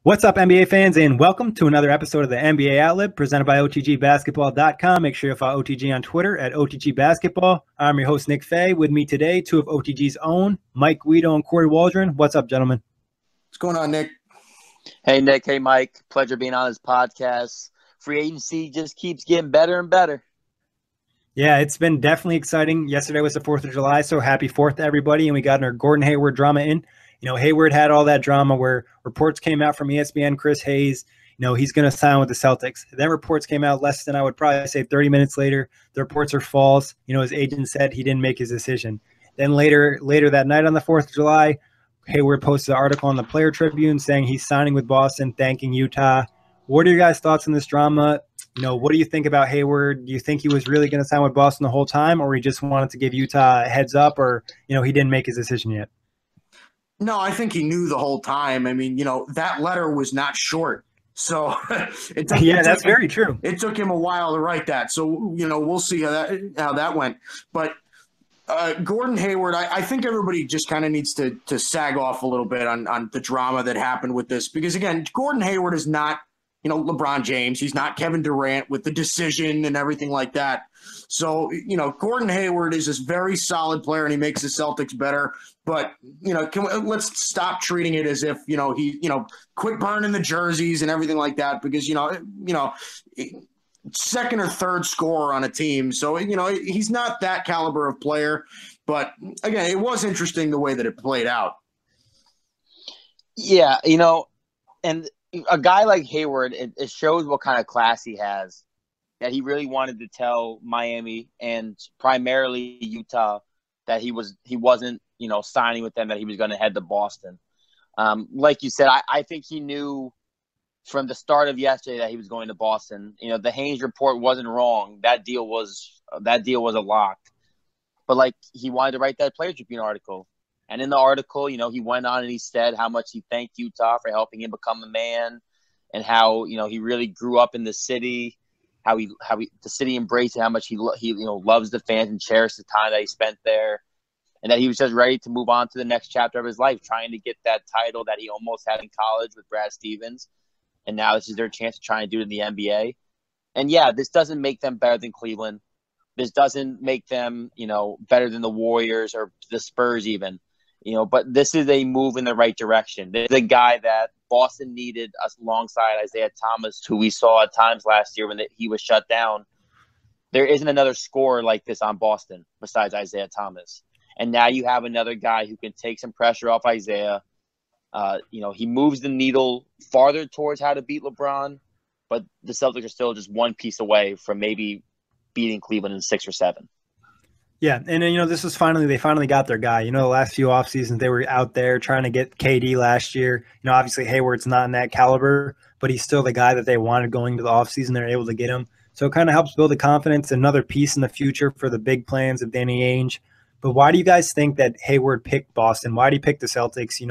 What's up, NBA fans, and welcome to another episode of the NBA Outlet presented by OTGBasketball.com. Make sure you follow OTG on Twitter at OTGBasketball. I'm your host, Nick Fay. With me today, two of OTG's own, Mike Guido and Corey Waldron. What's up, gentlemen? What's going on, Nick? Hey, Nick. Hey, Mike. Pleasure being on this podcast. Free agency just keeps getting better and better. Yeah, it's been definitely exciting. Yesterday was the 4th of July, so happy 4th to everybody, and we got our Gordon Hayward drama in. You know, Hayward had all that drama where reports came out from ESPN, Chris Hayes, he's going to sign with the Celtics. Then reports came out less than, I would probably say, 30 minutes later. The reports are false. His agent said he didn't make his decision. Then later that night on the 4th of July, Hayward posted an article on the Player Tribune saying he's signing with Boston, thanking Utah. What are your guys' thoughts on this drama? What do you think about Hayward? Do you think he was really going to sign with Boston the whole time, or he just wanted to give Utah a heads up, or, he didn't make his decision yet? No, I think he knew the whole time. I mean, that letter was not short. So that's very true. It took him a while to write that. So, we'll see how that went. But Gordon Hayward, I think everybody just kind of needs to sag off a little bit on the drama that happened with this. Because, again, Gordon Hayward is not, LeBron James. He's not Kevin Durant with the decision and everything like that. So, Gordon Hayward is this very solid player and he makes the Celtics better. But, let's stop treating it as if, quit burning the jerseys and everything like that because, second or third scorer on a team. So, he's not that caliber of player. But, again, it was interesting the way that it played out. Yeah, and a guy like Hayward, it shows what kind of class he has, that he really wanted to tell Miami and primarily Utah that he wasn't, signing with them, that he was going to head to Boston. Like you said, I think he knew from the start of yesterday that he was going to Boston. The Haynes report wasn't wrong. That deal was a lock. But he wanted to write that Player Tribune article. And in the article, he went on and he said how much he thanked Utah for helping him become a man, and how, he really grew up in the city, how the city embraced it, how much he loves the fans and cherished the time that he spent there, and that he was just ready to move on to the next chapter of his life, trying to get that title that he almost had in college with Brad Stevens. And now this is their chance to try and do it in the NBA. And yeah, this doesn't make them better than Cleveland. This doesn't make them, better than the Warriors or the Spurs even. But this is a move in the right direction. This is a guy that Boston needed alongside Isaiah Thomas, who we saw at times last year when he was shut down. There isn't another scorer like this on Boston besides Isaiah Thomas. And now you have another guy who can take some pressure off Isaiah. He moves the needle farther towards how to beat LeBron, but the Celtics are still just one piece away from maybe beating Cleveland in 6 or 7. Yeah, and they finally got their guy. The last few off seasons they were out there trying to get KD last year. Obviously Hayward's not in that caliber, but he's still the guy that they wanted going to the off season. They're able to get him, so it kind of helps build the confidence. Another piece in the future for the big plans of Danny Ainge. But why do you guys think that Hayward picked Boston? Why did he pick the Celtics?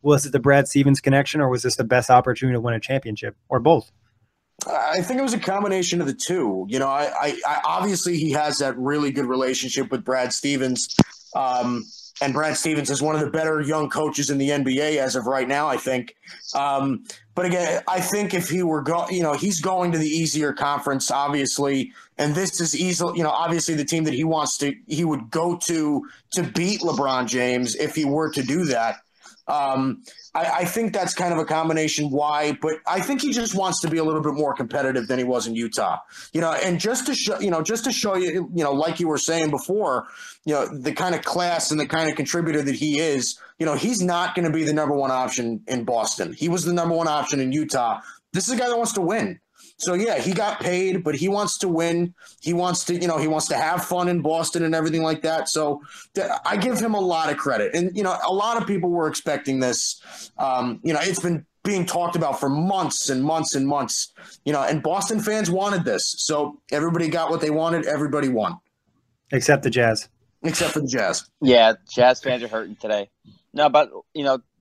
Was it the Brad Stevens connection, or was this the best opportunity to win a championship, or both? I think it was a combination of the two. I obviously he has that really good relationship with Brad Stevens, and Brad Stevens is one of the better young coaches in the NBA as of right now, I think. But again, I think if he were he's going to the easier conference, obviously, and this is easily, obviously the team that he would go to beat LeBron James if he were to do that. I think that's kind of a combination why, but I think he just wants to be a little bit more competitive than he was in Utah, and just to show you, like you were saying before, the kind of class and the kind of contributor that he is, he's not going to be the number one option in Boston. He was the number one option in Utah. This is a guy that wants to win. So yeah, he got paid, but he wants to win. He wants to have fun in Boston and everything like that. So I give him a lot of credit. And a lot of people were expecting this. It's been being talked about for months and months and months. And Boston fans wanted this. So everybody got what they wanted. Everybody won, except the Jazz. Except for the Jazz. Yeah, Jazz fans are hurting today. No, but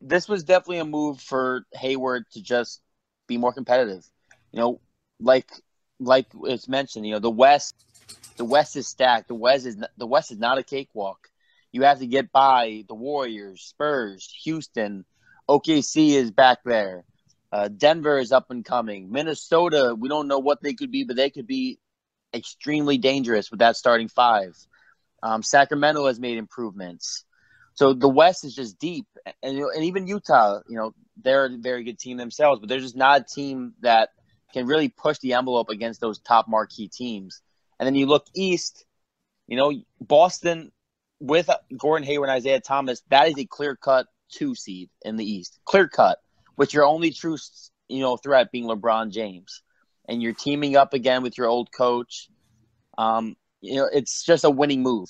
this was definitely a move for Hayward to just be more competitive. Like it's mentioned, the West is stacked. The West is not a cakewalk. You have to get by the Warriors, Spurs, Houston, OKC is back there. Denver is up and coming. Minnesota, we don't know what they could be, but they could be extremely dangerous with that starting five. Sacramento has made improvements. So the West is just deep. And even Utah, they're a very good team themselves, but they're just not a team that can really push the envelope against those top marquee teams. And then you look East, Boston with Gordon Hayward and Isaiah Thomas, that is a clear-cut 2 seed in the East. Clear-cut, with your only true, threat being LeBron James. And you're teaming up again with your old coach. It's just a winning move.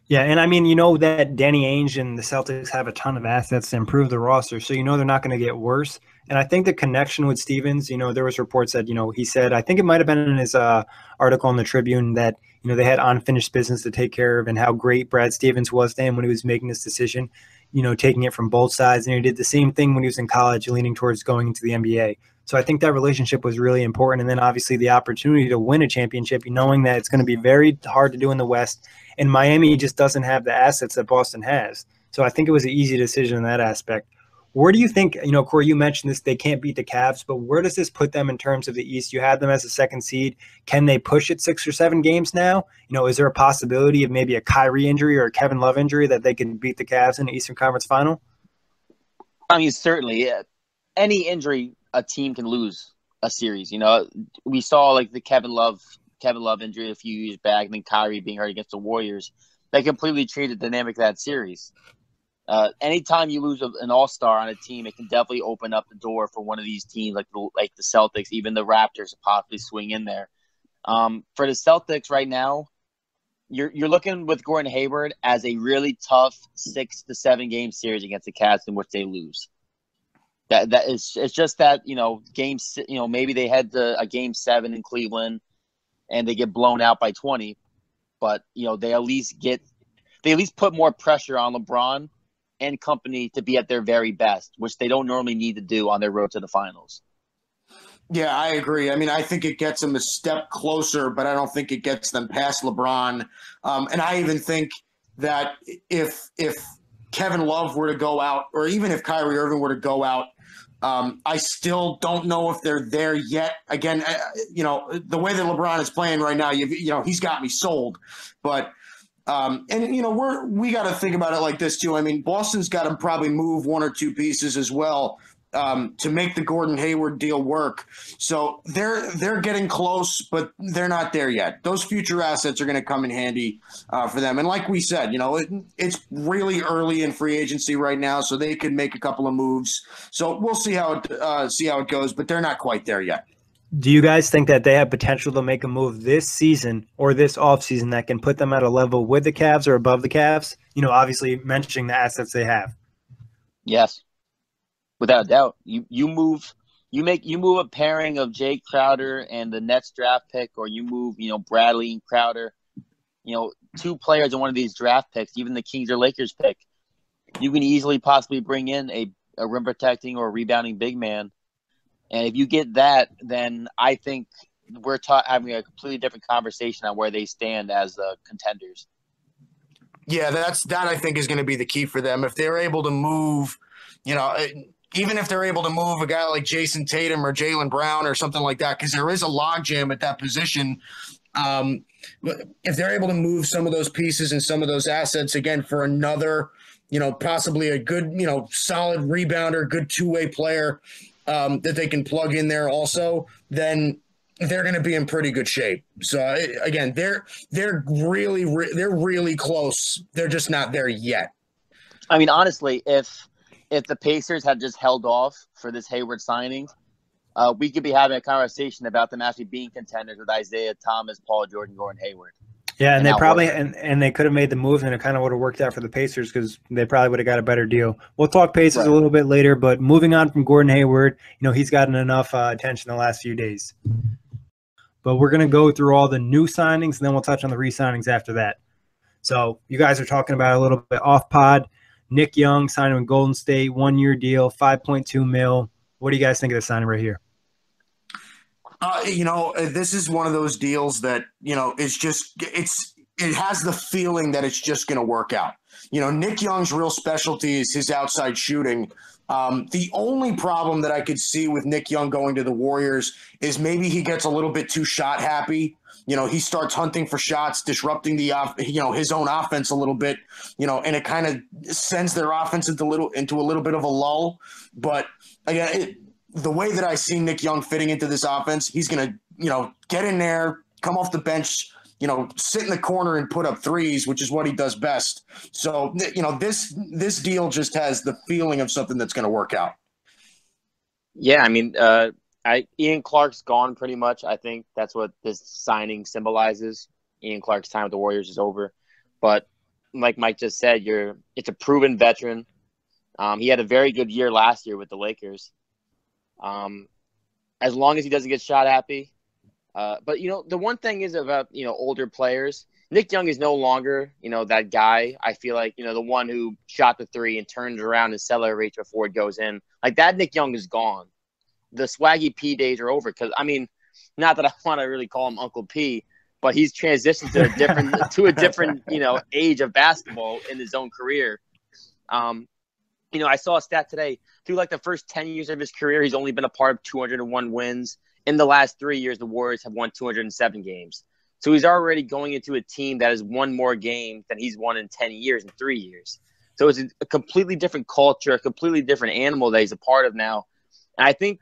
Yeah, and I mean, that Danny Ainge and the Celtics have a ton of assets to improve the roster, so they're not going to get worse. And I think the connection with Stevens, there was reports that, he said, I think it might have been in his article in the Tribune that, they had unfinished business to take care of and how great Brad Stevens was to him when he was making this decision, taking it from both sides. And he did the same thing when he was in college, leaning towards going into the NBA. So I think that relationship was really important. And then obviously the opportunity to win a championship, knowing that it's going to be very hard to do in the West. And Miami just doesn't have the assets that Boston has. So I think it was an easy decision in that aspect. Where do you think, Corey, you mentioned this, they can't beat the Cavs, but where does this put them in terms of the East? You had them as a second seed. Can they push it 6 or 7 games now? Is there a possibility of maybe a Kyrie injury or a Kevin Love injury that they can beat the Cavs in the Eastern Conference Final? I mean, certainly. Any injury, a team can lose a series. We saw like the Kevin Love injury a few years back, and then Kyrie being hurt against the Warriors. That completely changed the dynamic of that series. Anytime you lose an all-star on a team, it can definitely open up the door for one of these teams like the Celtics, even the Raptors, to possibly swing in there. For the Celtics right now, you're looking with Gordon Hayward as a really tough 6 to 7 game series against the Cavs in which they lose. It's just that games. Maybe they head to a game 7 in Cleveland and they get blown out by 20, but they at least put more pressure on LeBron and company to be at their very best, which they don't normally need to do on their road to the finals. Yeah, I agree. I mean, I think it gets them a step closer, but I don't think it gets them past LeBron. And I even think that if Kevin Love were to go out, or even if Kyrie Irving were to go out, I still don't know if they're there yet. Again, the way that LeBron is playing right now, he's got me sold. But we got to think about it like this too. I mean, Boston's got to probably move 1 or 2 pieces as well to make the Gordon Hayward deal work. So they're getting close, but they're not there yet. Those future assets are going to come in handy for them. And like we said, it's really early in free agency right now, so they could make a couple of moves. So we'll see how it goes, but they're not quite there yet. Do you guys think that they have potential to make a move this season or this offseason that can put them at a level with the Cavs or above the Cavs? Obviously mentioning the assets they have. Yes, without a doubt. You move a pairing of Jay Crowder and the Nets draft pick, or you move Bradley and Crowder, 2 players in one of these draft picks, even the Kings or Lakers pick. You can easily possibly bring in a rim protecting or rebounding big man. And if you get that, then I think we're having a completely different conversation on where they stand as contenders. Yeah, that I think is going to be the key for them. If they're able to move, even if they're able to move a guy like Jason Tatum or Jaylen Brown or something like that, because there is a logjam at that position. If they're able to move some of those pieces and some of those assets again for another, possibly a good, solid rebounder, good 2-way player, that they can plug in there also, then they're going to be in pretty good shape. So again, they're really close. They're just not there yet. I mean, honestly, if the Pacers had just held off for this Hayward signing, we could be having a conversation about them actually being contenders with Isaiah Thomas, Paul George, and Gordon Hayward. Yeah, and they probably and they could have made the moves, and it kind of would have worked out for the Pacers because they probably would have got a better deal. We'll talk Pacers a little bit later, but moving on from Gordon Hayward, he's gotten enough attention the last few days. But we're going to go through all the new signings, and then we'll touch on the re-signings after that. So you guys are talking about a little bit off pod. Nick Young signing with Golden State, 1-year deal, $5.2 million. What do you guys think of the signing right here? This is one of those deals that, it has the feeling that it's just going to work out. Nick Young's real specialty is his outside shooting. The only problem that I could see with Nick Young going to the Warriors is maybe he gets a little bit too shot happy. He starts hunting for shots, disrupting his own offense a little bit, and it kind of sends their offense into a little bit of a lull. But again, the way that I see Nick Young fitting into this offense, he's going to, get in there, come off the bench, sit in the corner and put up threes, which is what he does best. So, this deal just has the feeling of something that's going to work out. Yeah, I mean, Ian Clark's gone pretty much. I think that's what this signing symbolizes. Ian Clark's time with the Warriors is over. But like Mike just said, it's a proven veteran. He had a very good year last year with the Lakers. As long as he doesn't get shot happy. But, the one thing is about, older players. Nick Young is no longer, that guy. I feel like, the one who shot the three and turns around and celebrates before it goes in. Like that Nick Young is gone. The Swaggy P days are over. Because, I mean, not that I want to really call him Uncle P, but he's transitioned to a different, age of basketball in his own career. I saw a stat today. Through like the first 10 years of his career, he's only been a part of 201 wins. In the last 3 years, the Warriors have won 207 games. So he's already going into a team that has won more games than he's won in 10 years, in 3 years. So it's a completely different culture, a completely different animal that he's a part of now. And I think,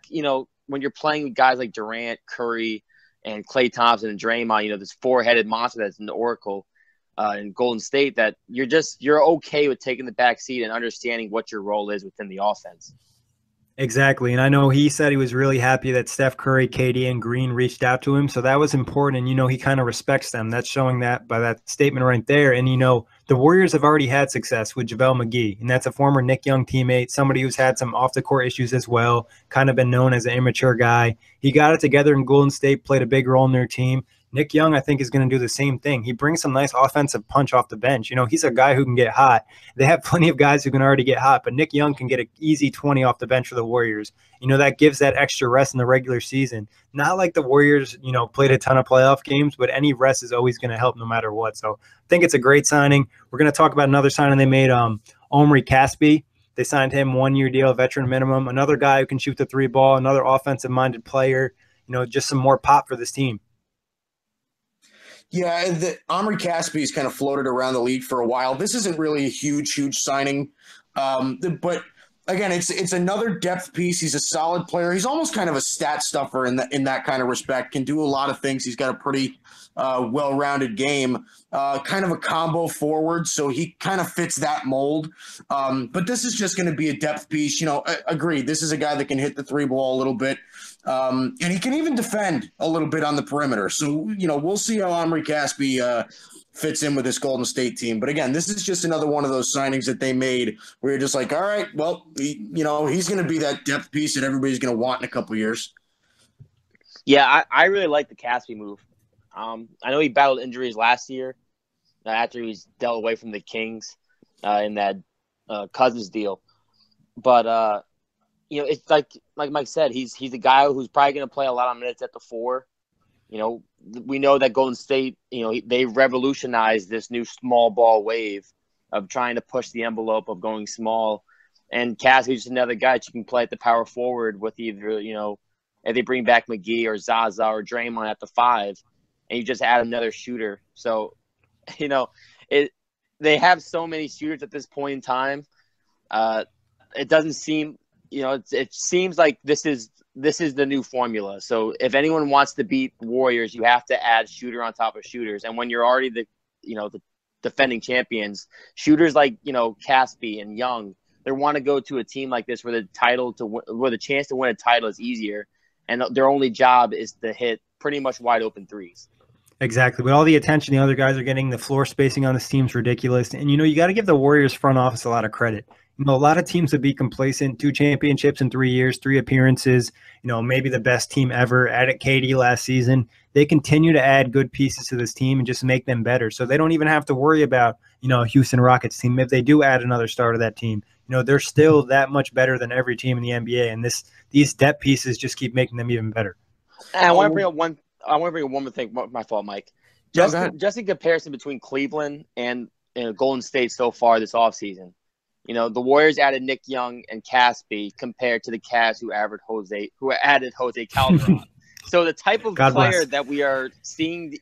when you're playing with guys like Durant, Curry, and Klay Thompson and Draymond, this four-headed monster that's in the Oracle in Golden State, that you're okay with taking the back seat and understanding what your role is within the offense. Exactly. And I know he said he was really happy that Steph Curry, KD, and Green reached out to him. So that was important. And, he kind of respects them. That's showing that by that statement right there. And, the Warriors have already had success with JaVale McGee. And that's a former Nick Young teammate, somebody who's had some off-the-court issues as well, kind of been known as an immature guy. He got it together in Golden State, played a big role in their team. Nick Young, I think, is going to do the same thing. He brings some nice offensive punch off the bench. He's a guy who can get hot. They have plenty of guys who can already get hot, but Nick Young can get an easy 20 off the bench for the Warriors. That gives that extra rest in the regular season. Not like the Warriors, played a ton of playoff games, but any rest is always going to help no matter what. So I think it's a great signing. We're going to talk about another signing they made, Omri Casspi. They signed him 1 year deal, veteran minimum. Another guy who can shoot the three ball, another offensive-minded player, just some more pop for this team. Yeah, Omri Casspi kind of floated around the league for a while. This isn't really a huge signing, but again, it's another depth piece. He's a solid player. He's almost kind of a stat stuffer in that kind of respect. Can do a lot of things. He's got a pretty well-rounded game, kind of a combo forward, so he kind of fits that mold. But this is just going to be a depth piece. Agreed. This is a guy that can hit the three ball a little bit. And he can even defend a little bit on the perimeter. So, we'll see how Omri Casspi fits in with this Golden State team. But again, this is just another one of those signings that they made where you're just like, all right, well, he's going to be that depth piece that everybody's going to want in a couple of years. Yeah, I really like the Casspi move. I know he battled injuries last year after he was dealt away from the Kings in that Cousins deal. But, it's like Mike said, he's a guy who's probably going to play a lot of minutes at the four. We know that Golden State, they revolutionized this new small ball wave of trying to push the envelope of going small. And Cassie's just another guy that you can play at the power forward with either, if they bring back McGee or Zaza or Draymond at the five, and you just add another shooter. So, they have so many shooters at this point in time. It doesn't seem, it seems like this is the new formula. So if anyone wants to beat Warriors, you have to add shooter on top of shooters. And when you're already the defending champions, shooters like, Casspi and Young, they want to go to a team like this where the chance to win a title is easier. And their only job is to hit pretty much wide open threes. Exactly. With all the attention the other guys are getting, the floor spacing on this team's ridiculous. And, you got to give the Warriors front office a lot of credit. A lot of teams would be complacent. 2 championships in 3 years, 3 appearances, maybe the best team ever. Added KD last season. They continue to add good pieces to this team and just make them better. So they don't even have to worry about, a Houston Rockets team. If they do add another star to that team, they're still that much better than every team in the NBA. And these depth pieces just keep making them even better. And I want to bring up one more thing. My fault, Mike. Just in comparison between Cleveland and Golden State so far this offseason. The Warriors added Nick Young and Casspi compared to the Cavs who added Jose Calderon. So the type of player that we are seeing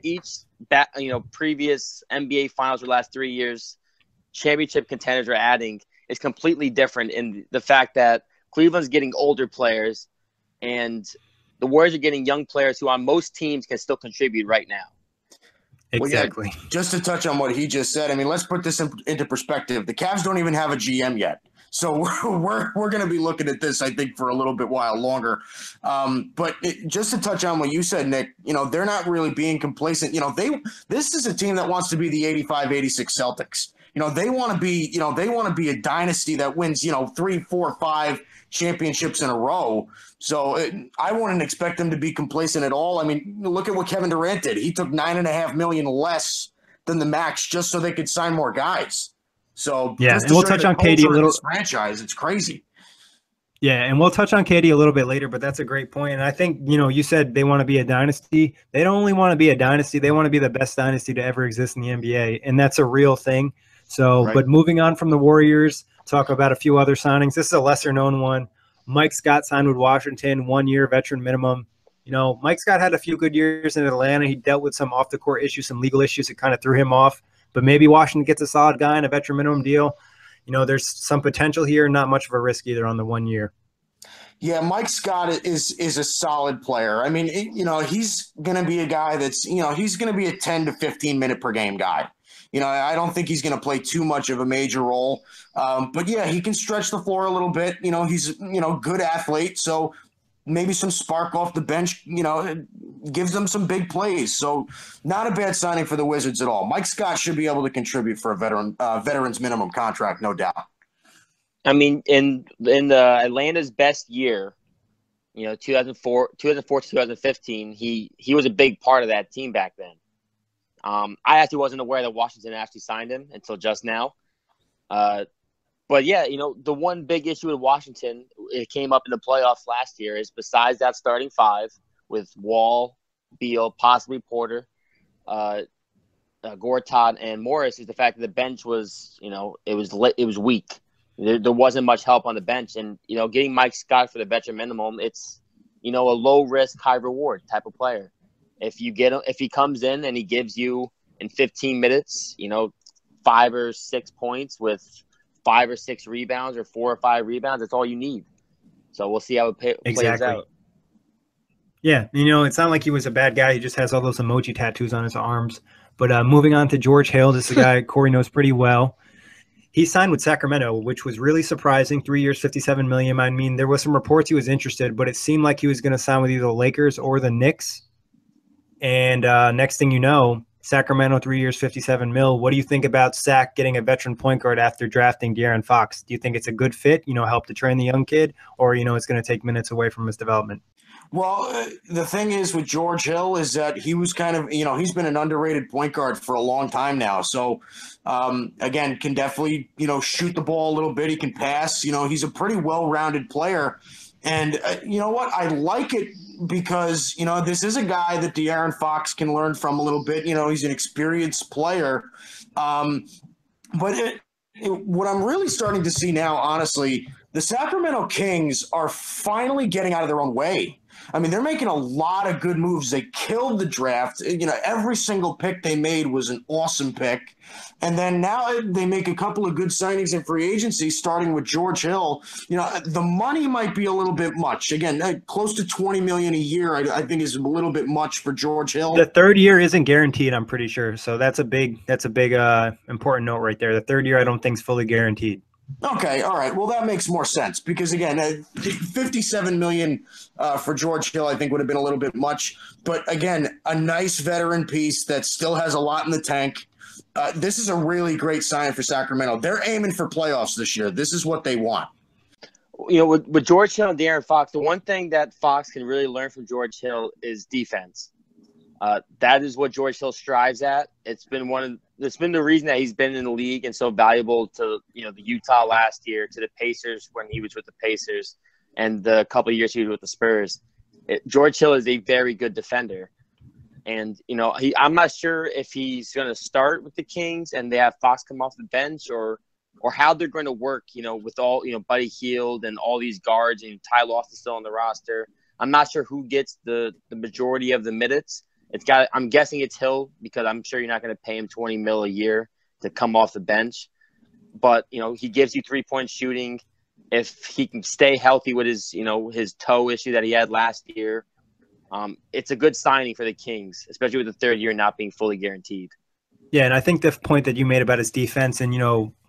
previous NBA Finals for the last 3 years, championship contenders are adding is completely different in the fact that Cleveland's getting older players and the Warriors are getting young players who on most teams can still contribute right now. Exactly. Well, yeah, just to touch on what he just said, I mean, let's put this into perspective. The Cavs don't even have a GM yet. So we're going to be looking at this, I think, for a little bit while longer. But just to touch on what you said, Nick, they're not really being complacent. This is a team that wants to be the 85-86 Celtics. They want to be a dynasty that wins, 3, 4, 5 championships in a row. So I wouldn't expect them to be complacent at all. I mean, look at what Kevin Durant did. He took $9.5 million less than the max just so they could sign more guys. So yeah, and we'll touch on KD a little. Franchise, it's crazy. Yeah, and we'll touch on KD a little bit later, but that's a great point. And I think you said they want to be a dynasty. They don't only want to be a dynasty; they want to be the best dynasty to ever exist in the NBA, and that's a real thing. So, But moving on from the Warriors, talk about a few other signings. This is a lesser-known one. Mike Scott signed with Washington, 1-year veteran minimum. Mike Scott had a few good years in Atlanta. He dealt with some off-the-court issues, some legal issues that kind of threw him off. But maybe Washington gets a solid guy in a veteran minimum deal. There's some potential here, not much of a risk either on the 1 year. Yeah, Mike Scott is a solid player. I mean, he's going to be a guy that's, he's going to be a 10 to 15 minute per game guy. I don't think he's going to play too much of a major role. But, yeah, he can stretch the floor a little bit. He's, good athlete. So maybe some spark off the bench, gives them some big plays. So not a bad signing for the Wizards at all. Mike Scott should be able to contribute for a veteran's minimum contract, no doubt. I mean, in the Atlanta's best year, 2004 to 2015, he was a big part of that team back then. I actually wasn't aware that Washington actually signed him until just now. But, yeah, the one big issue with Washington, it came up in the playoffs last year, is besides that starting five with Wall, Beal, possibly Porter, Gortat, and Morris, is the fact that the bench was, it was weak. There wasn't much help on the bench. And, getting Mike Scott for the veteran minimum, it's, a low-risk, high-reward type of player. If he comes in and he gives you in 15 minutes, 5 or 6 points with 5 or 6 rebounds or 4 or 5 rebounds, that's all you need. So we'll see how it plays out. Yeah, it's not like he was a bad guy. He just has all those emoji tattoos on his arms. But moving on to George Hill, this is a guy Corey knows pretty well. He signed with Sacramento, which was really surprising. 3 years, $57 million. I mean, there was some reports he was interested, but it seemed like he was going to sign with either the Lakers or the Knicks. And next thing you know, Sacramento, 3 years, $57 million. What do you think about Sac getting a veteran point guard after drafting De'Aaron Fox? Do you think it's a good fit, help to train the young kid, or, it's going to take minutes away from his development? Well, the thing is with George Hill is that he was kind of, he's been an underrated point guard for a long time now. So, again, can definitely, shoot the ball a little bit. He can pass. He's a pretty well-rounded player. And you know what? I like it because, this is a guy that De'Aaron Fox can learn from a little bit. He's an experienced player. But what I'm really starting to see now, honestly, the Sacramento Kings are finally getting out of their own way. I mean, they're making a lot of good moves. They killed the draft. Every single pick they made was an awesome pick. And then now they make a couple of good signings in free agency, starting with George Hill. The money might be a little bit much. Again, close to $20 million a year, I think is a little bit much for George Hill. The third year isn't guaranteed, I'm pretty sure. So that's a big important note right there. The third year I don't think is fully guaranteed. Okay, all right. Well, that makes more sense because, again, $57 million for George Hill I think would have been a little bit much. But, again, a nice veteran piece that still has a lot in the tank. This is a really great sign for Sacramento. They're aiming for playoffs this year. This is what they want. With George Hill and De'Aaron Fox, the one thing that Fox can really learn from George Hill is defense. That is what George Hill strives at. It's been the reason that he's been in the league and so valuable to the Utah last year, to the Pacers when he was with the Pacers, and the couple of years he was with the Spurs. George Hill is a very good defender, and I'm not sure if he's going to start with the Kings and they have Fox come off the bench, or or how they're going to work, with all, Buddy Hield and all these guards, and Ty Lawson's still on the roster. I'm not sure who gets the majority of the minutes. I'm guessing it's Hill, because I'm sure you're not going to pay him $20 million a year to come off the bench. But, he gives you 3-point shooting. If he can stay healthy with his toe issue that he had last year, it's a good signing for the Kings, especially with the third year not being fully guaranteed. Yeah, and I think the point that you made about his defense, and,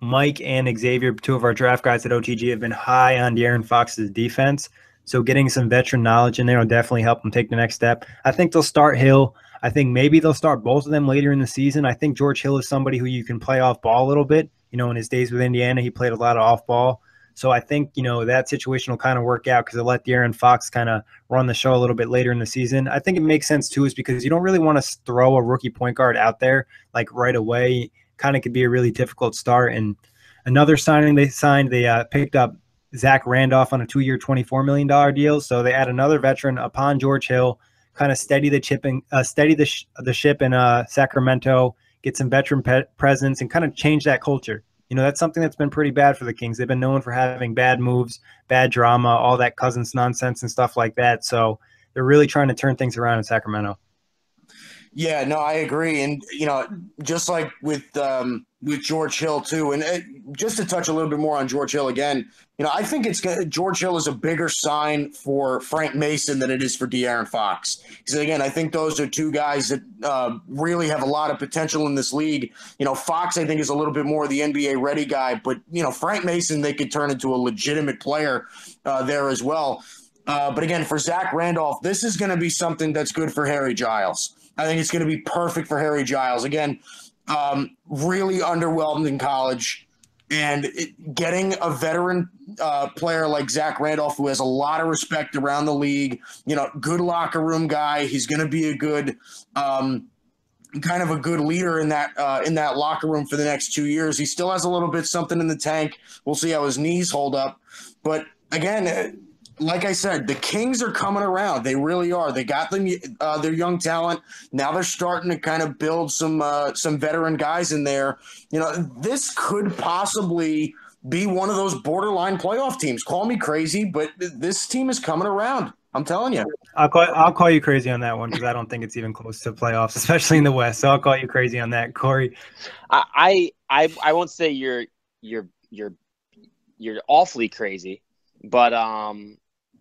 Mike and Xavier, two of our draft guys at OTG, have been high on De'Aaron Fox's defense. So getting some veteran knowledge in there will definitely help them take the next step. I think they'll start Hill. I think maybe they'll start both of them later in the season. I think George Hill is somebody who you can play off ball a little bit. In his days with Indiana, he played a lot of off ball. So I think, that situation will kind of work out because it'll let De'Aaron Fox kind of run the show a little bit later in the season. I think it makes sense, too, is because you don't really want to throw a rookie point guard out there like right away. Kind of could be a really difficult start. And another signing they signed, they picked up Zach Randolph on a 2-year, $24 million deal. So they add another veteran upon George Hill, kind of steady the ship in Sacramento, get some veteran presence, and kind of change that culture. That's something that's been pretty bad for the Kings. They've been known for having bad moves, bad drama, all that Cousins nonsense and stuff like that. So they're really trying to turn things around in Sacramento. Yeah, no, I agree. And, just like with George Hill too, and just to touch a little bit more on George Hill again, I think George Hill is a bigger sign for Frank Mason than it is for De'Aaron Fox. Because again, I think those are two guys that really have a lot of potential in this league. Fox, I think, is a little bit more of the NBA ready guy, but Frank Mason, they could turn into a legitimate player there as well. But again, for Zach Randolph, this is going to be something that's good for Harry Giles. I think it's going to be perfect for Harry Giles. Again, really underwhelmed in college, and getting a veteran player like Zach Randolph, who has a lot of respect around the league, good locker room guy. He's going to be a good kind of a good leader in that locker room for the next 2 years. He still has a little bit something in the tank. We'll see how his knees hold up. But again, like I said, the Kings are coming around. They really are. They got them their young talent. Now they're starting to kind of build some veteran guys in there. This could possibly be one of those borderline playoff teams. Call me crazy, but this team is coming around. I'm telling you. I'll call you crazy on that one because I don't think it's even close to playoffs, especially in the West. So I'll call you crazy on that, Corey. I won't say you're awfully crazy, but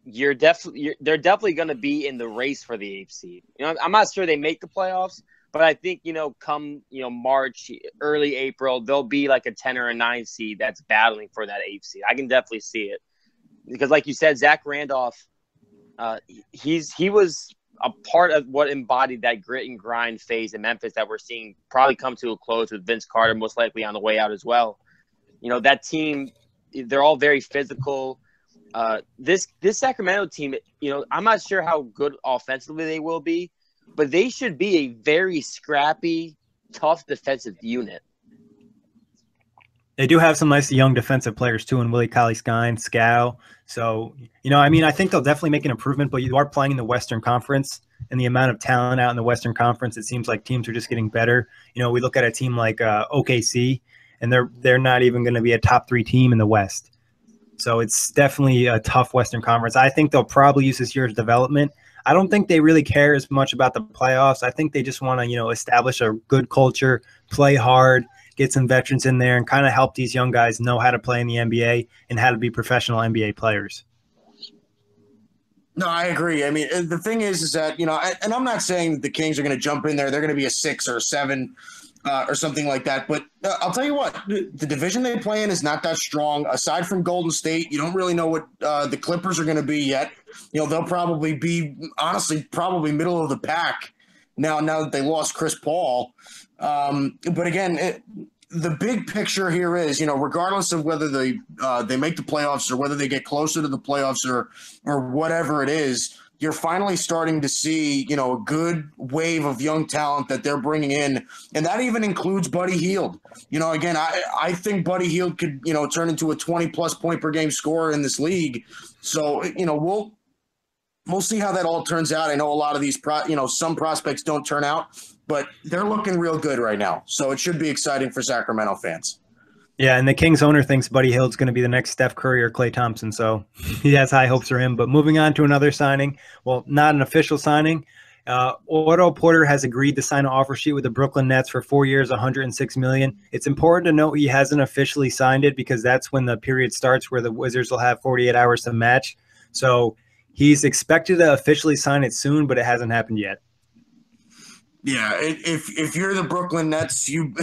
they're definitely going to be in the race for the 8th seed. I'm not sure they make the playoffs, but I think, come, March, early April, they'll be like a 10 or a 9 seed that's battling for that 8th seed. I can definitely see it because, like you said, Zach Randolph, he was a part of what embodied that grit and grind phase in Memphis that we're seeing probably come to a close with Vince Carter most likely on the way out as well. That team, they're all very physical. This Sacramento team, I'm not sure how good offensively they will be, but they should be a very scrappy, tough defensive unit. They do have some nice young defensive players too, in Willie Cauley-Stein, Scal. So, I think they'll definitely make an improvement, but you are playing in the Western Conference, and the amount of talent out in the Western Conference, it seems like teams are just getting better. We look at a team like OKC, and they're not even going to be a top 3 team in the West. So it's definitely a tough Western Conference. I think they'll probably use this year's development. I don't think they really care as much about the playoffs. I think they just want to, establish a good culture, play hard, get some veterans in there, and kind of help these young guys know how to play in the NBA and how to be professional NBA players. No, I agree. I mean, the thing is that, and I'm not saying that the Kings are going to jump in there. They're going to be a 6 or a 7 or something like that. But I'll tell you what, the division they play in is not that strong. Aside from Golden State, you don't really know what the Clippers are going to be yet. They'll probably be, honestly, probably middle of the pack now that they lost Chris Paul. But again, the big picture here is, regardless of whether they make the playoffs or whether they get closer to the playoffs or whatever it is, you're finally starting to see, a good wave of young talent that they're bringing in. And that even includes Buddy Hield. Again, I think Buddy Hield could, turn into a 20-plus point per game scorer in this league. So, we'll see how that all turns out. I know a lot of these, some prospects don't turn out, but they're looking real good right now. So it should be exciting for Sacramento fans. Yeah, and the Kings owner thinks Buddy Hield's going to be the next Steph Curry or Klay Thompson, so he has high hopes for him. But moving on to another signing, well, not an official signing. Otto Porter has agreed to sign an offer sheet with the Brooklyn Nets for 4 years, $106 million. It's important to note he hasn't officially signed it because that's when the period starts where the Wizards will have 48 hours to match. So he's expected to officially sign it soon, but it hasn't happened yet. Yeah, if you're the Brooklyn Nets, you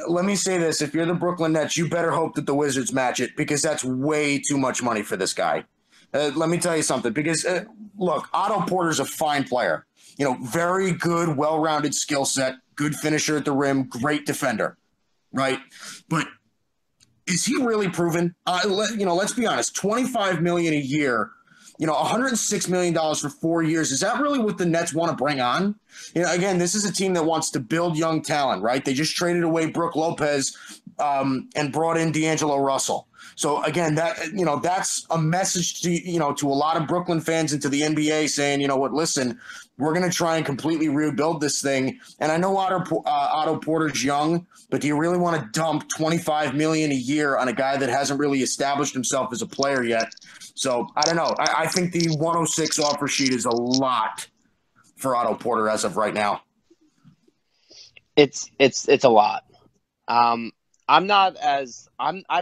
let me say this: if you're the Brooklyn Nets, you better hope that the Wizards match it because that's way too much money for this guy. Let me tell you something. Because look, Otto Porter's a fine player. You know, very good, well-rounded skill set, good finisher at the rim, great defender, right? But is he really proven? Let's be honest. $25 million a year. $106 million for 4 years. Is that really what the Nets want to bring on? Again, this is a team that wants to build young talent, right? They just traded away Brook Lopez and brought in D'Angelo Russell. So again, that's a message to a lot of Brooklyn fans and to the NBA saying, you know what, listen, we're going to try and completely rebuild this thing. And I know Otto Porter's young, but do you really want to dump $25 million a year on a guy that hasn't really established himself as a player yet? So I don't know. I think the 106 offer sheet is a lot for Otto Porter as of right now. It's a lot. I've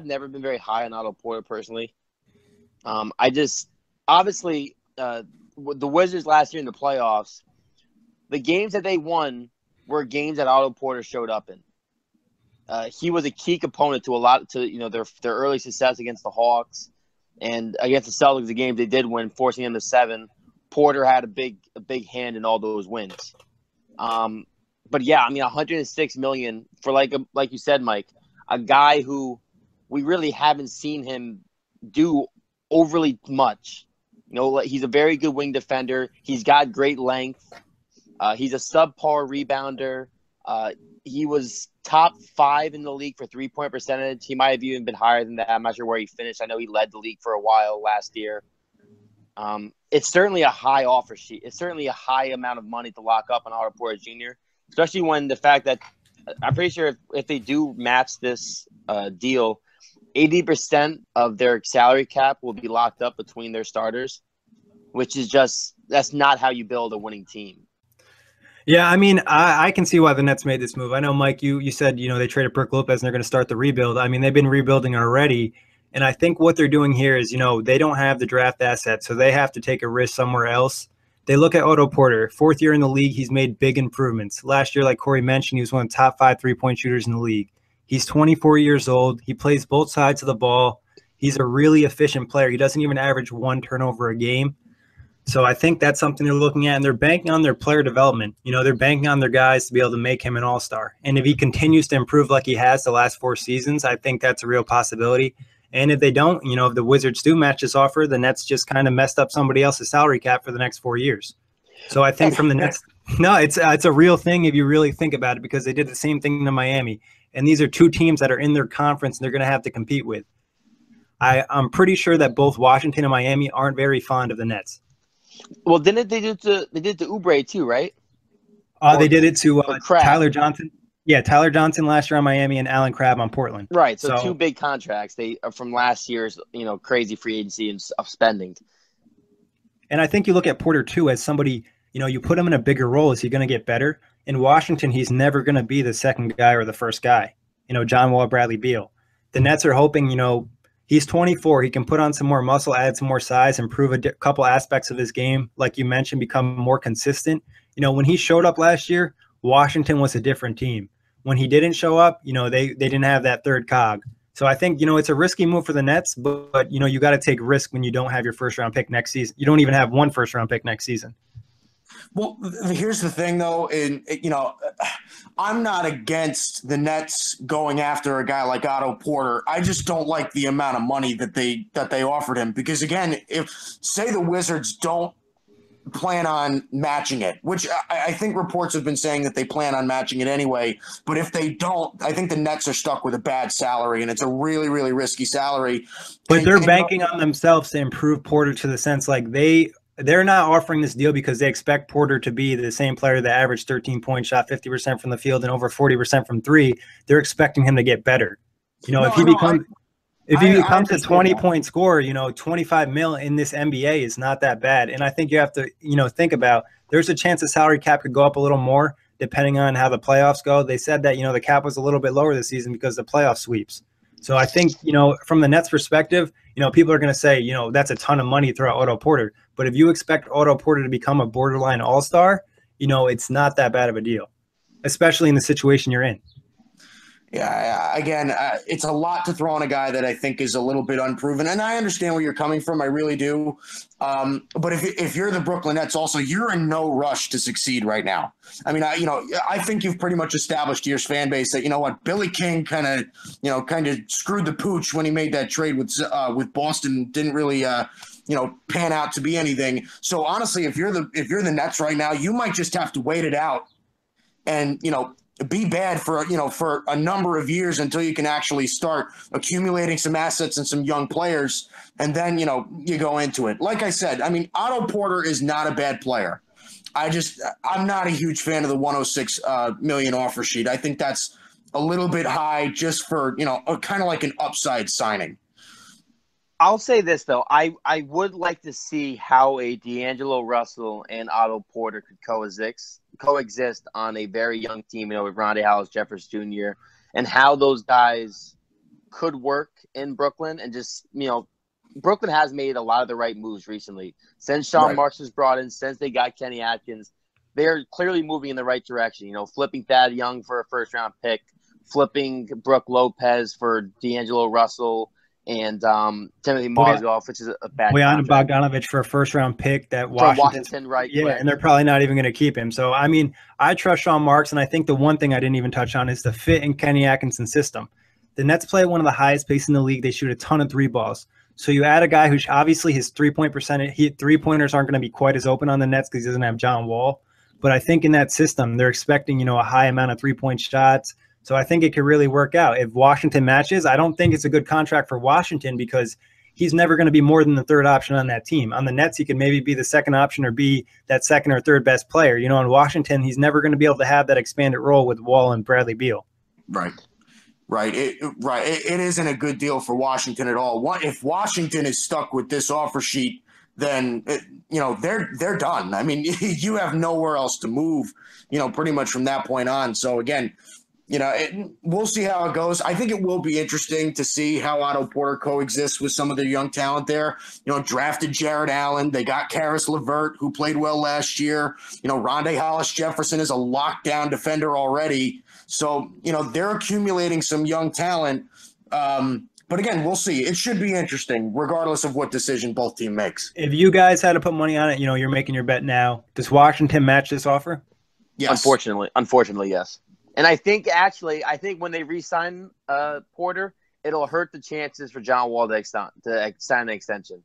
never been very high on Otto Porter personally. Obviously the Wizards last year in the playoffs, the games that they won were games that Otto Porter showed up in. He was a key component to their early success against the Hawks and against the Celtics. The games they did win, forcing them to 7. Porter had a big hand in all those wins. But yeah, I mean, $106 million for like you said, Mike, a guy who we really haven't seen him do overly much. He's a very good wing defender. He's got great length. He's a subpar rebounder. He was top 5 in the league for 3-point percentage. He might have even been higher than that. I'm not sure where he finished. I know he led the league for a while last year. It's certainly a high offer sheet. It's certainly a high amount of money to lock up on Otto Porter Jr., especially when the fact that I'm pretty sure if they do match this deal, 80% of their salary cap will be locked up between their starters, which is that's not how you build a winning team. Yeah, I mean, I can see why the Nets made this move. I know, Mike, you said, they traded Brook Lopez and they're going to start the rebuild. I mean, they've been rebuilding already. And I think what they're doing here is, they don't have the draft asset, so they have to take a risk somewhere else. They look at Otto Porter, 4th year in the league. He's made big improvements. Last year, like Corey mentioned, he was one of the top 5 3-point shooters in the league. He's 24 years old. He plays both sides of the ball. He's a really efficient player. He doesn't even average 1 turnover a game. So I think that's something they're looking at, and they're banking on their player development. They're banking on their guys to be able to make him an all-star. And if he continues to improve like he has the last 4 seasons, I think that's a real possibility. And if they don't, if the Wizards do match this offer, the Nets just kind of messed up somebody else's salary cap for the next 4 years. So I think from the Nets, no, it's a real thing if you really think about it, because they did the same thing to Miami. And these are 2 teams that are in their conference and they're going to have to compete with. I'm pretty sure that both Washington and Miami aren't very fond of the Nets. Well, they did it to Oubre too, right? They did it to Tyler Johnson. Yeah, Tyler Johnson last year on Miami and Allen Crabbe on Portland. Right, so 2 big contracts from last year's crazy free agency and of spending. And I think you look at Porter too as somebody, you put him in a bigger role. Is he going to get better? In Washington, he's never going to be the second guy or the first guy. John Wall, Bradley Beal. The Nets are hoping, he's 24. He can put on some more muscle, add some more size, improve a couple aspects of his game. Like you mentioned, become more consistent. When he showed up last year, Washington was a different team. When he didn't show up, they didn't have that third cog. So I think, it's a risky move for the Nets, but you got to take risk when you don't have your first-round pick next season. You don't even have 1 first-round pick next season. Well, here's the thing, though, I'm not against the Nets going after a guy like Otto Porter. I just don't like the amount of money that they offered him, because again, if say the Wizards don't plan on matching it, which I think reports have been saying that they plan on matching it anyway. But if they don't, I think the Nets are stuck with a bad salary, and it's a really, really risky salary. But they're banking on themselves to improve Porter to the sense like they're not offering this deal because they expect Porter to be the same player that averaged 13 points, shot 50% from the field and over 40% from 3. They're expecting him to get better. If he becomes a 20-point scorer, 25 mil in this NBA is not that bad. And I think you have to, think about there's a chance the salary cap could go up a little more depending on how the playoffs go. They said that, the cap was a little bit lower this season because of the playoff sweeps. So I think, from the Nets perspective, people are going to say, that's a ton of money to throw at Otto Porter. But if you expect Otto Porter to become a borderline all-star, it's not that bad of a deal, especially in the situation you're in. Yeah, again, it's a lot to throw on a guy that I think is a little bit unproven. And I understand where you're coming from. I really do. But if you're the Brooklyn Nets also, you're in no rush to succeed right now. I mean, I think you've pretty much established to your fan base that, Billy King kind of screwed the pooch when he made that trade with Boston. Didn't really, pan out to be anything. So honestly, if you're the Nets right now, you might just have to wait it out and, be bad for a number of years until you can actually start accumulating some assets and some young players. And then, you go into it. Like I said, I mean, Otto Porter is not a bad player. I'm not a huge fan of the 106 million offer sheet. I think that's a little bit high just for, kind of like an upside signing. I'll say this, though. I would like to see how a D'Angelo Russell and Otto Porter could coexist on a very young team, with Rondae Hollis Jefferson Jr., and how those guys could work in Brooklyn. And just, Brooklyn has made a lot of the right moves recently. Since Sean Marks was brought in, since they got Kenny Atkins, they're clearly moving in the right direction. Flipping Thad Young for a first-round pick, flipping Brooke Lopez for D'Angelo Russell, and Timothy Mozgov, which is a bad Bojan Bogdanovic for a first-round pick that Washington, right? Yeah, correct. And they're probably not even going to keep him. So, I mean, I trust Sean Marks, and I think the one thing I didn't even touch on is the fit in Kenny Atkinson's system. The Nets play at one of the highest pace in the league. They shoot a ton of three balls. So you add a guy who obviously his three-point percentage, three-pointers aren't going to be quite as open on the Nets because he doesn't have John Wall. But I think in that system, they're expecting, a high amount of three-point shots. So I think it could really work out. If Washington matches, I don't think it's a good contract for Washington because he's never going to be more than the third option on that team. On the Nets, he could maybe be the second option or be that second or third best player. In Washington, he's never going to be able to have that expanded role with Wall and Bradley Beal. Right. It isn't a good deal for Washington at all. If Washington is stuck with this offer sheet, then they're done. I mean, you have nowhere else to move, pretty much from that point on. So again, we'll see how it goes. I think it will be interesting to see how Otto Porter coexists with some of their young talent there. Drafted Jared Allen. They got Karis LeVert, who played well last year. Rondae Hollis Jefferson is a lockdown defender already. So, they're accumulating some young talent. But again, we'll see. It should be interesting, regardless of what decision both team makes. If you guys had to put money on it, you're making your bet now. Does Washington match this offer? Yes. Unfortunately, yes. And I think when they re-sign Porter, it'll hurt the chances for John Wall to sign an extension.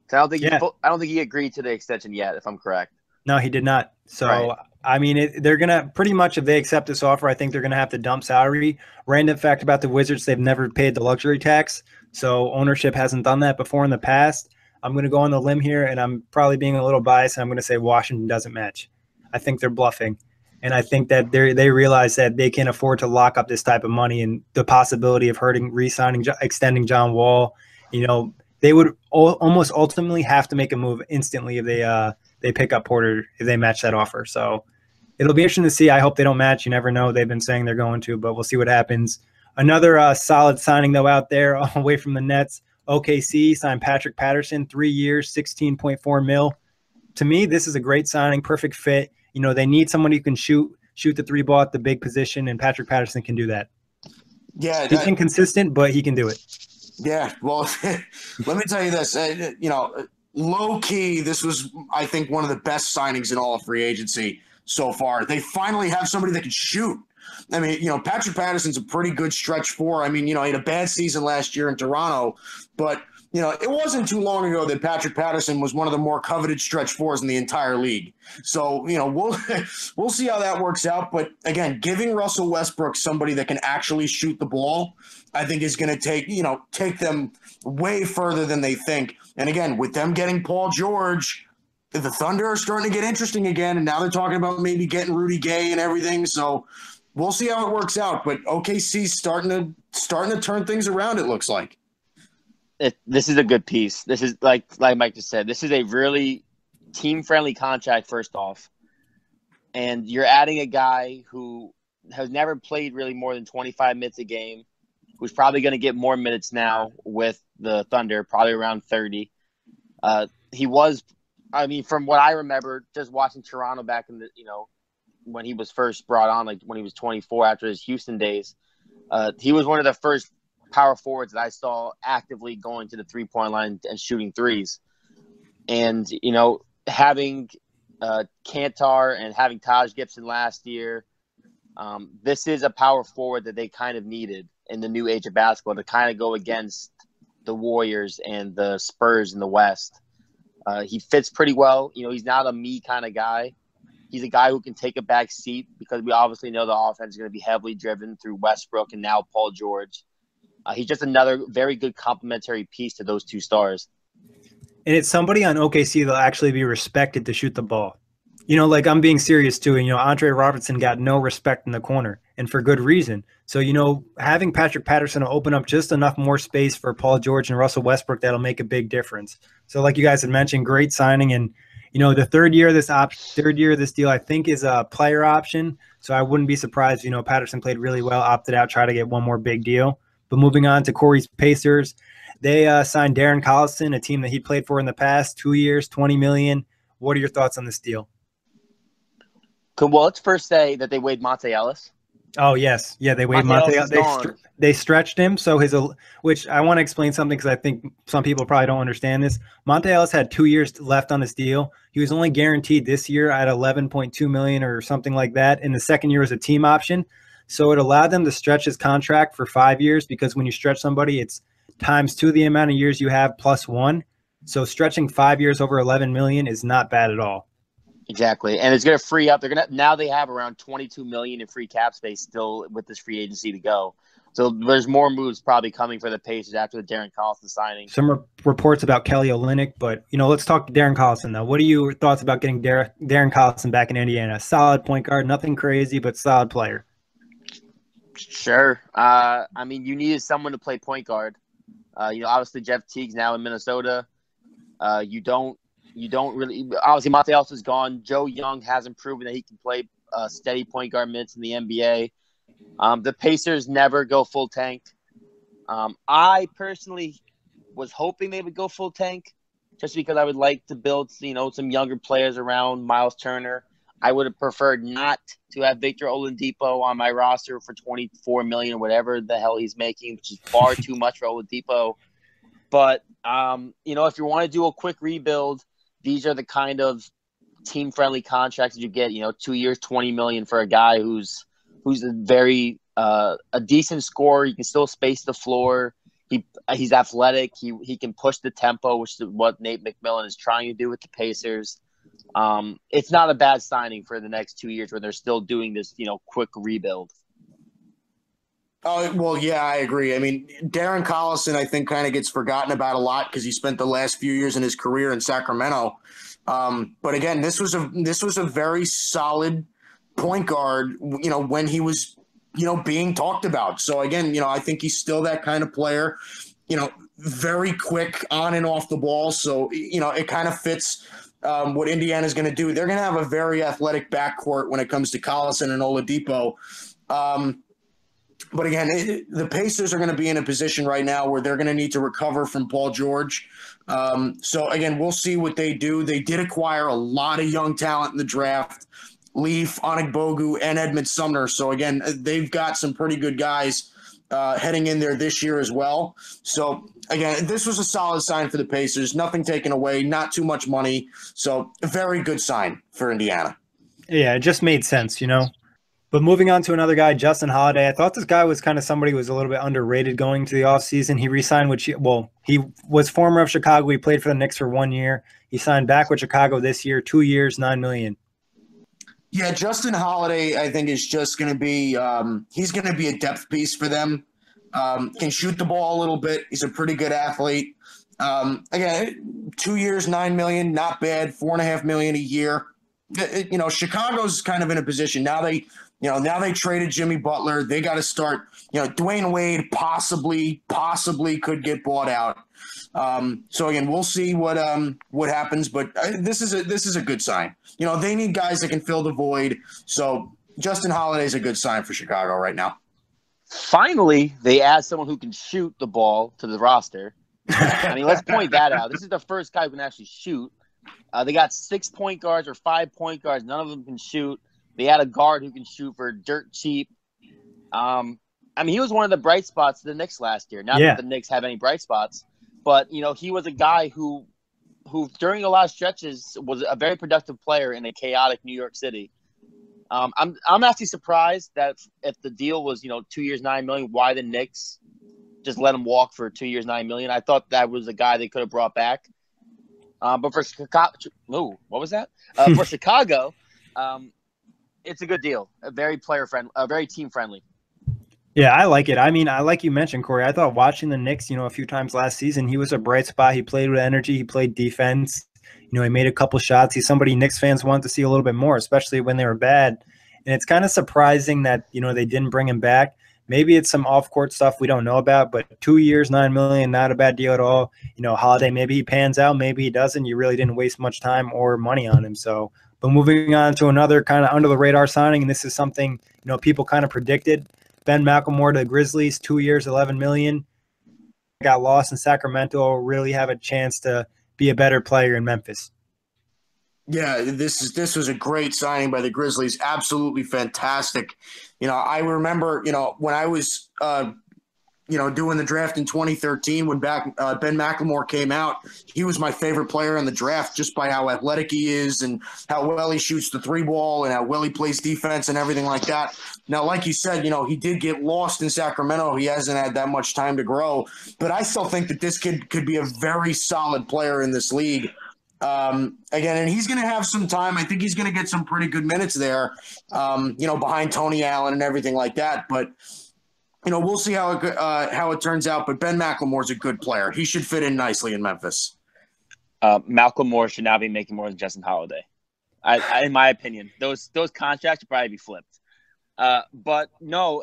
So I don't think he agreed to the extension yet, if I'm correct. No, he did not. So, right. I mean, they're going to pretty much, if they accept this offer, I think they're going to have to dump salary. Random fact about the Wizards, they've never paid the luxury tax. So ownership hasn't done that before in the past. I'm going to go on the limb here, and I'm probably being a little biased. And I'm going to say Washington doesn't match. I think they're bluffing. And I think that they realize that they can't afford to lock up this type of money, and the possibility of extending John Wall, they would almost ultimately have to make a move instantly if they pick up Porter, if they match that offer. So it'll be interesting to see. I hope they don't match. You never know. They've been saying they're going to, but we'll see what happens. Another solid signing, though, out there away from the Nets. OKC signed Patrick Patterson, 3 years, $16.4 million. To me, this is a great signing, perfect fit. They need someone who can shoot the three ball at the big position, and Patrick Patterson can do that. Yeah. He's inconsistent, but he can do it. Yeah. Well, let me tell you this. Low key, this was, I think, one of the best signings in all of free agency so far. They finally have somebody that can shoot. I mean, Patrick Patterson's a pretty good stretch four. I mean, he had a bad season last year in Toronto, but it wasn't too long ago that Patrick Patterson was one of the more coveted stretch fours in the entire league. So, we'll see how that works out. But again, giving Russell Westbrook somebody that can actually shoot the ball, I think is going to take them way further than they think. And again, with them getting Paul George, the Thunder are starting to get interesting again. And now they're talking about maybe getting Rudy Gay and everything. So, we'll see how it works out. But OKC's starting to turn things around, it looks like. This is a good piece. This is like Mike just said, this is a really team-friendly contract, first off. And you're adding a guy who has never played really more than 25 minutes a game, who's probably going to get more minutes now with the Thunder, probably around 30. He was, I mean, from what I remember, just watching Toronto back in the, when he was first brought on, like when he was 24 after his Houston days, he was one of the first power forwards that I saw actively going to the three-point line and shooting threes. And, having Kantar and having Taj Gibson last year, this is a power forward that they kind of needed in the new age of basketball to kind of go against the Warriors and the Spurs in the West. He fits pretty well. He's not a me kind of guy. He's a guy who can take a back seat because we obviously know the offense is going to be heavily driven through Westbrook and now Paul George. He's just another very good complementary piece to those two stars. And it's somebody on OKC that'll actually be respected to shoot the ball. Like I'm being serious too. And, Andre Robertson got no respect in the corner, and for good reason. So, having Patrick Patterson will open up just enough more space for Paul George and Russell Westbrook that'll make a big difference. So, like you guys had mentioned, great signing. And, the third year of this deal, I think, is a player option. So I wouldn't be surprised. Patterson played really well, opted out, tried to get one more big deal. But moving on to Corey's Pacers, they signed Darren Collison, a team that he played for in the past, 2 years, $20 million. What are your thoughts on this deal? Well, let's first say that they waived Monte Ellis. Oh, yes. Yeah, they waived Monte Ellis. They stretched him. So which I want to explain something because I think some people probably don't understand this. Monte Ellis had 2 years left on his deal. He was only guaranteed this year at $11.2 million or something like that. And the second year was a team option. So it allowed them to stretch his contract for 5 years because when you stretch somebody, it's times 2 the amount of years you have plus 1. So stretching 5 years over $11 million is not bad at all. Exactly. And it's going to free up. Now they have around $22 million in free cap space still with this free agency to go. So there's more moves probably coming for the Pacers after the Darren Collison signing. Some reports about Kelly Olynyk, but, let's talk to Darren Collison, though. What are your thoughts about getting Darren Collison back in Indiana? Solid point guard, nothing crazy, but solid player. Sure. You needed someone to play point guard. Obviously Jeff Teague's now in Minnesota. You don't really – obviously Monte Ellis is gone. Joe Young hasn't proven that he can play steady point guard minutes in the NBA. The Pacers never go full tank. I personally was hoping they would go full tank just because I would like to build, some younger players around Miles Turner. I would have preferred not to have Victor Oladipo on my roster for $24 million, whatever the hell he's making, which is far too much for Oladipo. But, if you want to do a quick rebuild, these are the kind of team-friendly contracts that you get. 2 years, $20 million for a guy who's a very a decent scorer. He can still space the floor. He's athletic. He can push the tempo, which is what Nate McMillan is trying to do with the Pacers. It's not a bad signing for the next 2 years where they're still doing this, quick rebuild. Oh, well, yeah, I agree. I mean, Darren Collison, I think, kind of gets forgotten about a lot because he spent the last few years in his career in Sacramento. But again, this was a very solid point guard, when he was, being talked about. So again, I think he's still that kind of player, very quick on and off the ball. So, it kind of fits what Indiana's going to do. They're going to have a very athletic backcourt when it comes to Collison and Oladipo. But again, the Pacers are going to be in a position right now where they're going to need to recover from Paul George. So again, we'll see what they do. They did acquire a lot of young talent in the draft. Leaf, Onigbogu, and Edmund Sumner. So again, they've got some pretty good guys heading in there this year as well. So again, this was a solid sign for the Pacers. Nothing taken away, not too much money. So a very good sign for Indiana. Yeah, it just made sense, But moving on to another guy, Justin Holiday. I thought this guy was kind of somebody who was a little bit underrated going to the offseason. He re-signed he was former of Chicago. He played for the Knicks for 1 year. He signed back with Chicago this year, 2 years, $9 million. Yeah, Justin Holiday, I think, is just going to be he's going to be a depth piece for them. Can shoot the ball a little bit. He's a pretty good athlete. Again, 2 years, $9 million, not bad. $4.5 million a year. Chicago's kind of in a position now. Now they traded Jimmy Butler. They got to start. Dwayne Wade possibly could get bought out. So again, we'll see what happens. But this is a good sign. They need guys that can fill the void. So Justin Holiday is a good sign for Chicago right now. Finally, they add someone who can shoot the ball to the roster. I mean, let's point that out. This is the first guy who can actually shoot. They got 6 point guards or 5 point guards. None of them can shoot. They had a guard who can shoot for dirt cheap. I mean, he was one of the bright spots of the Knicks last year. Not that the Knicks have any bright spots, but he was a guy who during a lot of stretches was a very productive player in a chaotic New York City. I'm actually surprised that if the deal was 2 years, $9 million, why the Knicks just let him walk for 2 years, $9 million. I thought that was a guy they could have brought back. But for Chicago, what was that? For Chicago, it's a good deal. Very very team friendly. Yeah, I like it. I mean, like you mentioned, Corey, I thought watching the Knicks, a few times last season, he was a bright spot. He played with energy. He played defense. He made a couple shots. He's somebody Knicks fans want to see a little bit more, especially when they were bad. And it's kind of surprising that, they didn't bring him back. Maybe it's some off-court stuff we don't know about, but 2 years, $9 million, not a bad deal at all. Holiday, maybe he pans out, maybe he doesn't. You really didn't waste much time or money on him. So, but moving on to another kind of under-the-radar signing, and this is something, people kind of predicted. Ben McLemore to the Grizzlies, 2 years, $11 million. Got lost in Sacramento, really have a chance to be a better player in Memphis. Yeah, this was a great signing by the Grizzlies. Absolutely fantastic. I remember, when I was, doing the draft in 2013 when Ben McLemore came out, he was my favorite player in the draft just by how athletic he is and how well he shoots the three ball and how well he plays defense and everything like that. Now, like you said, he did get lost in Sacramento. He hasn't had that much time to grow, but I still think that this kid could be a very solid player in this league. Again, and he's going to have some time. I think he's going to get some pretty good minutes there, behind Tony Allen and everything like that. But, we'll see how it turns out. But Ben McLemore's a good player. He should fit in nicely in Memphis. McLemore should not be making more than Justin Holiday. In my opinion, those contracts should probably be flipped. But no,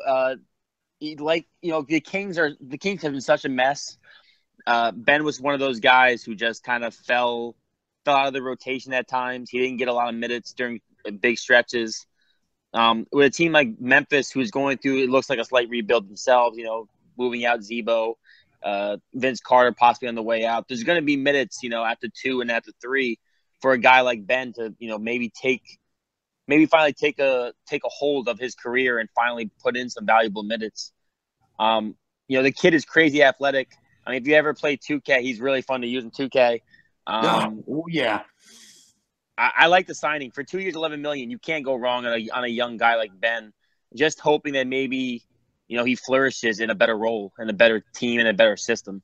the Kings have been such a mess. Ben was one of those guys who just kind of fell out of the rotation at times. He didn't get a lot of minutes during big stretches. With a team like Memphis, who's going through, it looks like a slight rebuild themselves, moving out Zebo, Vince Carter possibly on the way out. There's going to be minutes, after 2 and after 3 for a guy like Ben to, maybe finally take a hold of his career and finally put in some valuable minutes. The kid is crazy athletic. I mean, if you ever play 2K, he's really fun to use in 2K. Yeah. I like the signing. For 2 years, $11 million, you can't go wrong on a young guy like Ben. Just hoping that maybe, he flourishes in a better role, in a better team, in a better system.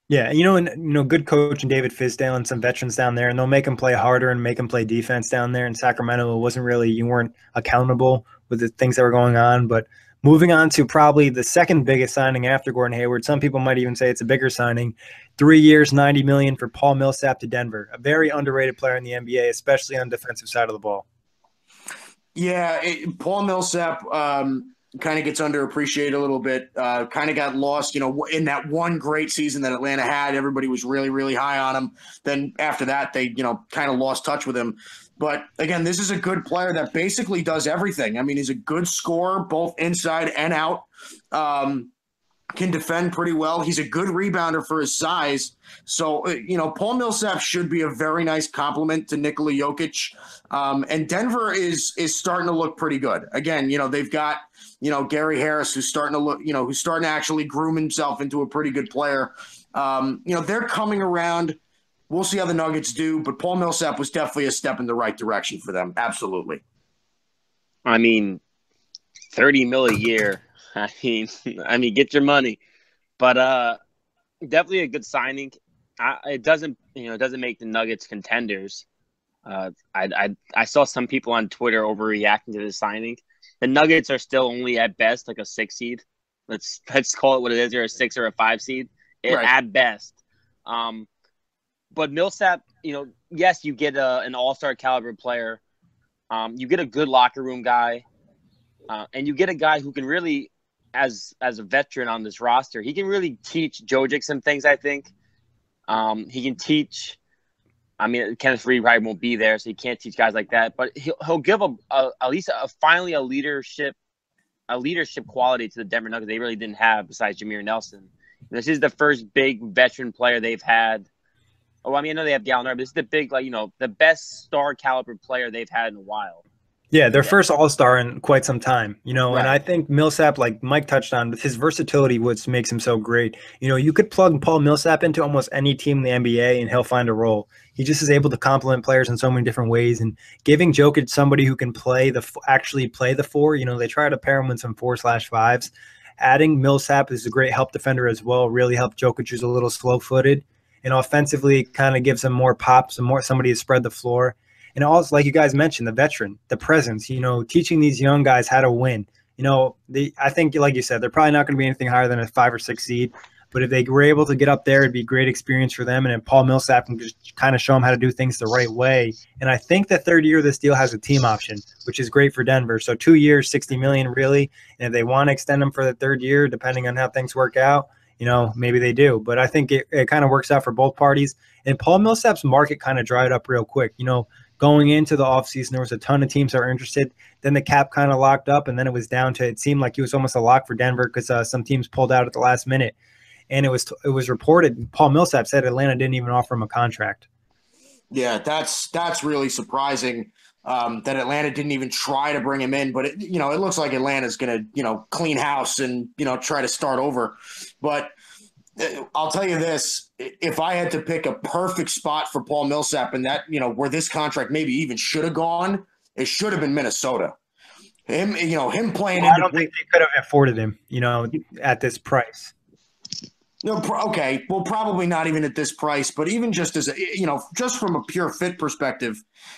Yeah, good coach and David Fizdale and some veterans down there, and they'll make him play harder and make him play defense down there. In Sacramento, you weren't accountable with the things that were going on. But moving on to probably the second biggest signing after Gordon Hayward, some people might even say it's a bigger signing. 3 years, $90 million for Paul Millsap to Denver, a very underrated player in the NBA, especially on the defensive side of the ball. Yeah, Paul Millsap kind of gets underappreciated a little bit, kind of got lost, in that one great season that Atlanta had. Everybody was really, really high on him. Then after that, they, kind of lost touch with him. But again, this is a good player that basically does everything. I mean, he's a good scorer, both inside and out. Can defend pretty well. He's a good rebounder for his size. So, Paul Millsap should be a very nice compliment to Nikola Jokic. And Denver is starting to look pretty good. Again, they've got, Gary Harris, who's starting to actually groom himself into a pretty good player. They're coming around. We'll see how the Nuggets do, but Paul Millsap was definitely a step in the right direction for them. Absolutely. I mean, $30 million a year. I mean, get your money, but definitely a good signing. It doesn't make the Nuggets contenders. I saw some people on Twitter overreacting to the signing. The Nuggets are still only at best like a 6 seed. Let's call it what it is. They're a 6 or a 5 seed right. At best. But Millsap, yes, you get an all-star caliber player. You get a good locker room guy. and you get a guy who can really, as a veteran on this roster, he can really teach Jokic some things. I think he can teach. I mean, Kenneth Reed probably won't be there, so he can't teach guys like that. But he'll give at least finally a leadership quality to the Denver Nuggets they really didn't have besides Jameer Nelson. This is the first big veteran player they've had. Oh, I mean, I know they have Gallinari, but this is the big, the best star caliber player they've had in a while. Yeah, their first All-Star in quite some time, Right. And I think Millsap, like Mike touched on, his versatility what makes him so great. You could plug Paul Millsap into almost any team in the NBA and he'll find a role. He just is able to complement players in so many different ways, and giving Jokic somebody who can actually play the four. They try to pair him with some 4/5s. Adding Millsap is a great help defender as well. Really helped Jokic, who's a little slow-footed, and offensively kind of gives him more pop, somebody to spread the floor. And also, like you guys mentioned, the veteran, the presence, teaching these young guys how to win. I think, like you said, they're probably not going to be anything higher than a 5 or 6 seed. But if they were able to get up there, it'd be a great experience for them. And then Paul Millsap can just kind of show them how to do things the right way. And I think the third year of this deal has a team option, which is great for Denver. So 2 years, $60 million really. And if they want to extend them for the third year, depending on how things work out, maybe they do. But I think it kind of works out for both parties. And Paul Millsap's market kind of dried up real quick. Going into the offseason, there was a ton of teams that were interested. Then the cap kind of locked up, and then it seemed like it was almost a lock for Denver because some teams pulled out at the last minute. And it was reported, Paul Millsap said Atlanta didn't even offer him a contract. Yeah, that's really surprising that Atlanta didn't even try to bring him in. But it looks like Atlanta's going to clean house and try to start over. But I'll tell you this: if I had to pick a perfect spot for Paul Millsap, and that where this contract maybe even should have gone, it should have been Minnesota. Him playing. Well, I don't think they could have afforded him, at this price. No, okay. Well, probably not even at this price, but even just as just from a pure fit perspective,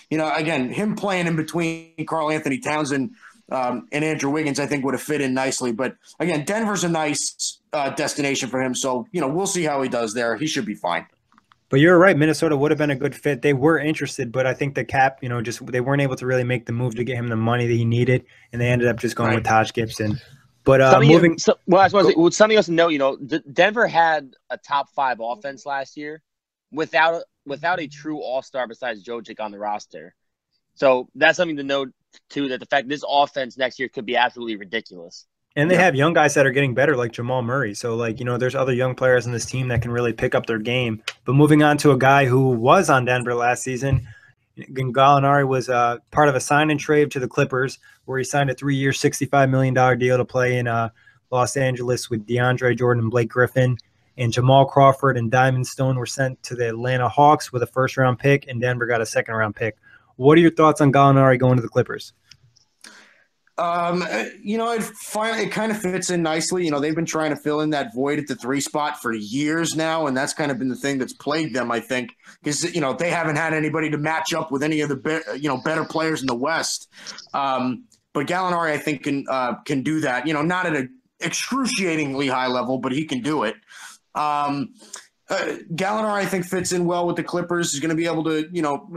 again, him playing in between Karl Anthony Towns and Andrew Wiggins, I think would have fit in nicely. But again, Denver's a nice destination for him, so we'll see how he does there. He should be fine. But you're right, Minnesota would have been a good fit. They were interested, but I think the cap, they weren't able to really make the move to get him the money that he needed, and they ended up just going with Taj Gibson. But something else to note, Denver had a top 5 offense last year without a true all-star besides Jokic on the roster. So that's something to note too, that the fact this offense next year could be absolutely ridiculous. And they have young guys that are getting better, like Jamal Murray. So, there's other young players in this team that can really pick up their game. But moving on to a guy who was on Denver last season, Gallinari was part of a sign and trade to the Clippers, where he signed a 3-year, $65 million deal to play in Los Angeles with DeAndre Jordan and Blake Griffin. And Jamal Crawford and Diamond Stone were sent to the Atlanta Hawks with a first-round pick, and Denver got a second-round pick. What are your thoughts on Gallinari going to the Clippers? It kind of fits in nicely. They've been trying to fill in that void at the 3 spot for years now, and that's kind of been the thing that's plagued them, I think, because they haven't had anybody to match up with any of the better players in the West. But Gallinari, I think, can do that. Not at an excruciatingly high level, but he can do it. Gallinari, I think, fits in well with the Clippers. He's going to be able to,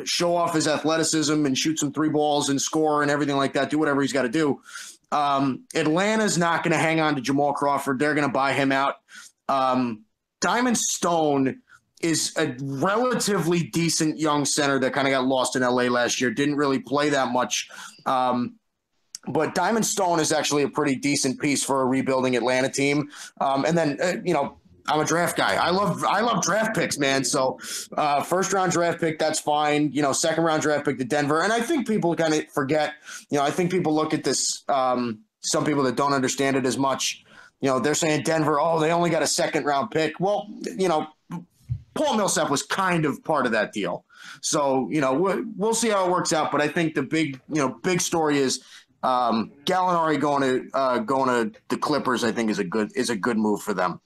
show off his athleticism and shoot some 3 balls and score and everything like that, do whatever he's got to do. Atlanta's not going to hang on to Jamal Crawford. They're going to buy him out. Diamond Stone is a relatively decent young center that kind of got lost in LA last year, didn't really play that much. But Diamond Stone is actually a pretty decent piece for a rebuilding Atlanta team. And then, I'm a draft guy. I love draft picks, man. So first round draft pick, that's fine. Second round draft pick to Denver. And I think people kind of forget, I think people look at this, some people that don't understand it as much, they're saying Denver, they only got a second round pick. Well, Paul Millsap was kind of part of that deal. So, we'll see how it works out. But I think the big story is Gallinari going to the Clippers, I think is a good move for them.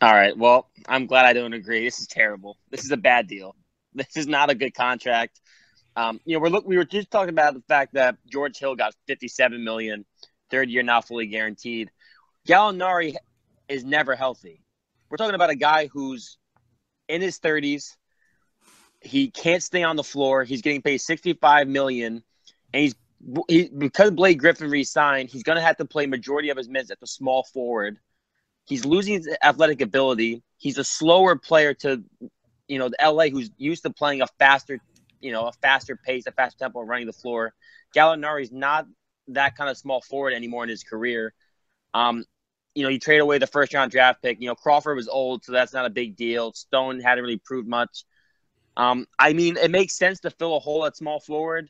All right. Well, I'm glad I don't agree. This is terrible. This is a bad deal. This is not a good contract. We were just talking about the fact that George Hill got $57 million, third year now fully guaranteed. Gallinari is never healthy. We're talking about a guy who's in his 30s. He can't stay on the floor. He's getting paid $65 million, and he's because Blake Griffin re-signed, he's going to have to play majority of his minutes at the small forward. He's losing his athletic ability. He's a slower player to, the LA who's used to playing a faster pace, a faster tempo, running the floor. Gallinari's not that kind of small forward anymore in his career. You trade away the first-round draft pick. Crawford was old, so that's not a big deal. Stone hadn't really proved much. It makes sense to fill a hole at small forward.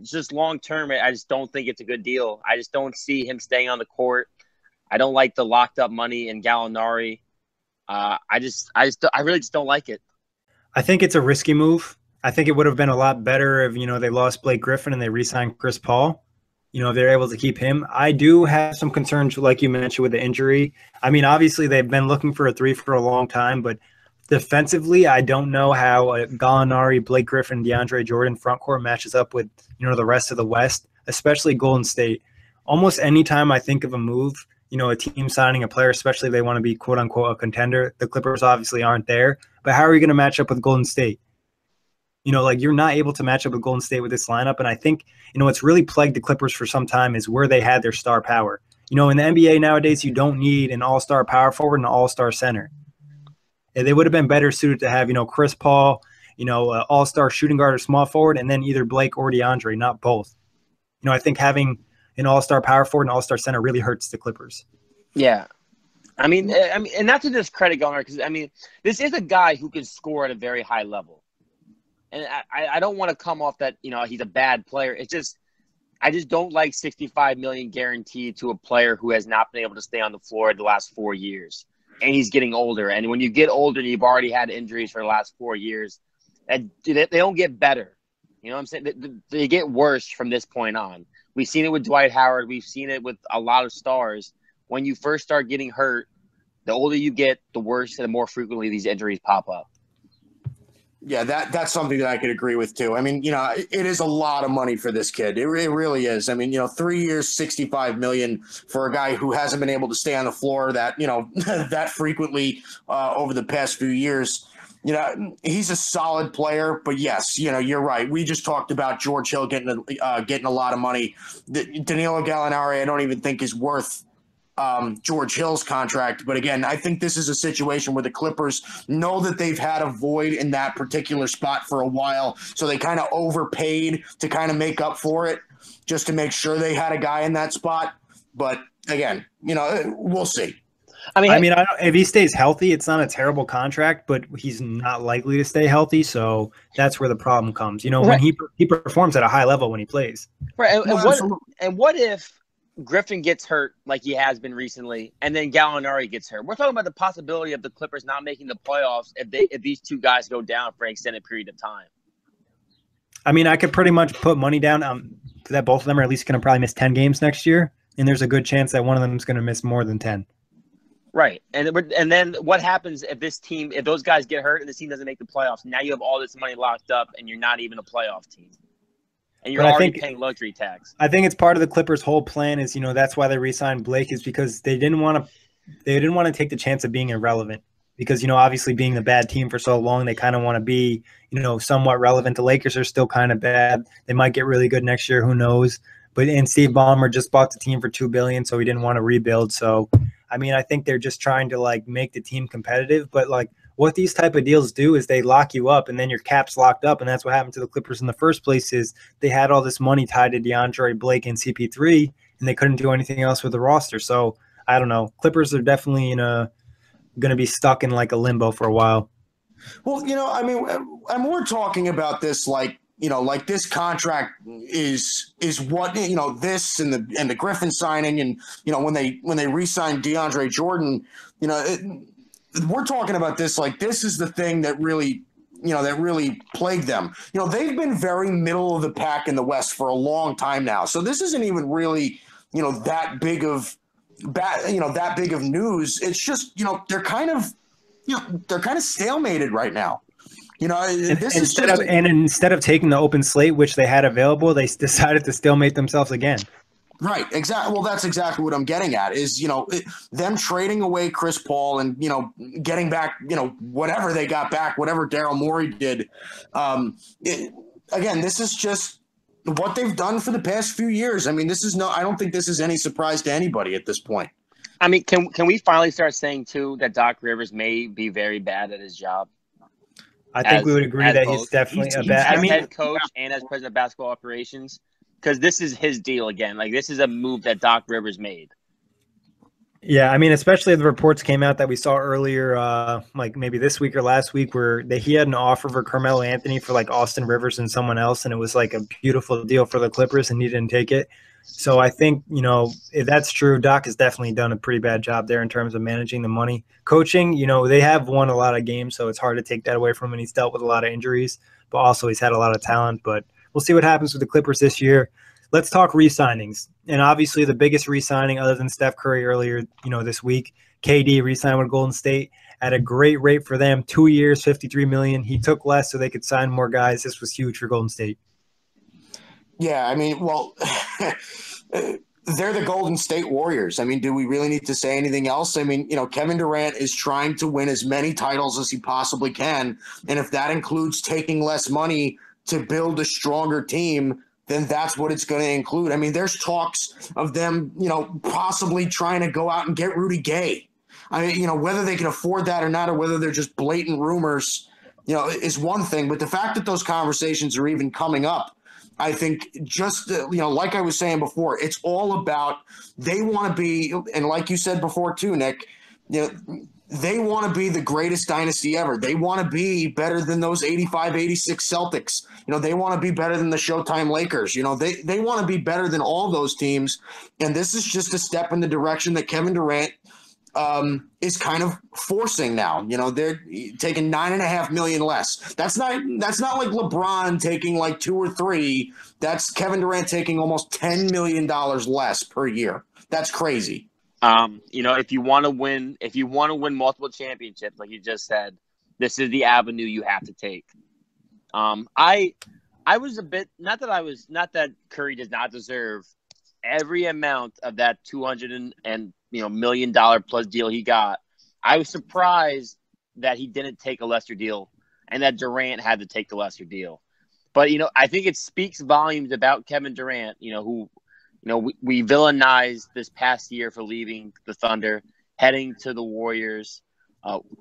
Just long-term, I just don't think it's a good deal. I just don't see him staying on the court. I don't like the locked-up money in Gallinari. I really just don't like it. I think it's a risky move. I think it would have been a lot better if, they lost Blake Griffin and they re-signed Chris Paul. If they're able to keep him. I do have some concerns, like you mentioned, with the injury. Obviously they've been looking for a 3 for a long time, but defensively, I don't know how Gallinari, Blake Griffin, DeAndre Jordan frontcourt matches up with, the rest of the West, especially Golden State. Almost any time I think of a move, a team signing a player, especially if they want to be quote-unquote a contender, the Clippers obviously aren't there. But how are you going to match up with Golden State? You're not able to match up with Golden State with this lineup. And I think, what's really plagued the Clippers for some time is where they had their star power. In the NBA nowadays, you don't need an all-star power forward and an all-star center. They would have been better suited to have, Chris Paul, all-star shooting guard or small forward, and then either Blake or DeAndre, not both. I think having an all-star power forward and all-star center really hurts the Clippers. Yeah. And not to discredit Gallinari, because, this is a guy who can score at a very high level. And I don't want to come off that, he's a bad player. It's just I just don't like $65 million guaranteed to a player who has not been able to stay on the floor the last 4 years. And he's getting older. And when you get older and you've already had injuries for the last 4 years, they don't get better. You know what I'm saying? They get worse from this point on. We've seen it with Dwight Howard. We've seen it with a lot of stars. When you first start getting hurt, the older you get, the worse and the more frequently these injuries pop up. Yeah, that's something that I could agree with too. It is a lot of money for this kid. It really is. 3 years, $65 million for a guy who hasn't been able to stay on the floor that, that frequently over the past few years. He's a solid player, but yes, you're right. We just talked about George Hill getting a lot of money. Danilo Gallinari, I don't even think is worth George Hill's contract. But again, I think this is a situation where the Clippers know that they've had a void in that particular spot for a while. So they kind of overpaid to kind of make up for it just to make sure they had a guy in that spot. But again, we'll see. If he stays healthy, it's not a terrible contract, but he's not likely to stay healthy. So that's where the problem comes. When he performs at a high level when he plays. Right. And what if Griffin gets hurt like he has been recently, and then Gallinari gets hurt? We're talking about the possibility of the Clippers not making the playoffs if these two guys go down for an extended period of time. I could pretty much put money down that both of them are at least going to probably miss 10 games next year, and there's a good chance that one of them is going to miss more than 10. Right. And then what happens if those guys get hurt and the team doesn't make the playoffs? Now you have all this money locked up, and you're not even a playoff team. And you're already paying luxury tax. I think it's part of the Clippers' whole plan is, that's why they re-signed Blake, is because they didn't want to take the chance of being irrelevant. Because, obviously being the bad team for so long, they kind of want to be, somewhat relevant. The Lakers are still kind of bad. They might get really good next year. Who knows? And Steve Ballmer just bought the team for $2 billion, so he didn't want to rebuild. So, I think they're just trying to make the team competitive. But what these type of deals do is they lock you up, and then your cap's locked up. And that's what happened to the Clippers in the first place is they had all this money tied to DeAndre, Blake, and CP3, and they couldn't do anything else with the roster. So I don't know. Clippers are definitely going to be stuck in a limbo for a while. Well, we're talking about this this contract is what, this and the Griffin signing and, when they re-signed DeAndre Jordan, we're talking about this this is the thing that really plagued them. They've been very middle of the pack in the West for a long time now. So this isn't even really, that big of news. It's just, they're kind of stalemated right now. Instead of taking the open slate, which they had available, they decided to stalemate themselves again. Right, exactly. Well, that's exactly what I'm getting at is, them trading away Chris Paul and, getting back, whatever they got back, whatever Daryl Morey did. Again, this is just, what they've done for the past few years. I mean, I don't think this is any surprise to anybody at this point. I mean, can we finally start saying too that Doc Rivers may be very bad at his job? I think we would agree that he's definitely a bad. As head coach and as president of basketball operations, because this is his deal again. Like, this is a move that Doc Rivers made. Yeah, I mean, especially the reports came out that we saw earlier, like maybe this week or last week, where he had an offer for Carmelo Anthony for like Austin Rivers and someone else, and it was like a beautiful deal for the Clippers, and he didn't take it. So I think, if that's true, Doc has definitely done a pretty bad job there in terms of managing the money. Coaching, they have won a lot of games, so it's hard to take that away from him. He's dealt with a lot of injuries, but also he's had a lot of talent. But we'll see what happens with the Clippers this year. Let's talk re-signings. And obviously the biggest re-signing other than Steph Curry earlier, this week, KD re-signed with Golden State at a great rate for them, 2 years, $53 million. He took less so they could sign more guys. This was huge for Golden State. Yeah, I mean, well, they're the Golden State Warriors. I mean, do we really need to say anything else? I mean, Kevin Durant is trying to win as many titles as he possibly can. And if that includes taking less money to build a stronger team, then that's what it's going to include. I mean, there's talks of them, possibly trying to go out and get Rudy Gay. I mean, whether they can afford that or not, or whether they're just blatant rumors, is one thing. But the fact that those conversations are even coming up, I think just, like I was saying before, it's all about they want to be, and like you said before too, Nick, they want to be the greatest dynasty ever. They want to be better than those 85, 86 Celtics. They want to be better than the Showtime Lakers. They want to be better than all those teams. And this is just a step in the direction that Kevin Durant is kind of forcing now. They're taking $9.5 million less. That's not like LeBron taking like 2 or 3. That's Kevin Durant taking almost $10 million less per year. That's crazy. If you want to win multiple championships, like you just said, this is the avenue you have to take. I was a bit, not that Curry does not deserve every amount of that $200 million plus deal he got. I was surprised that he didn't take a lesser deal and that Durant had to take the lesser deal. But, I think it speaks volumes about Kevin Durant, who, we villainized this past year for leaving the Thunder, heading to the Warriors,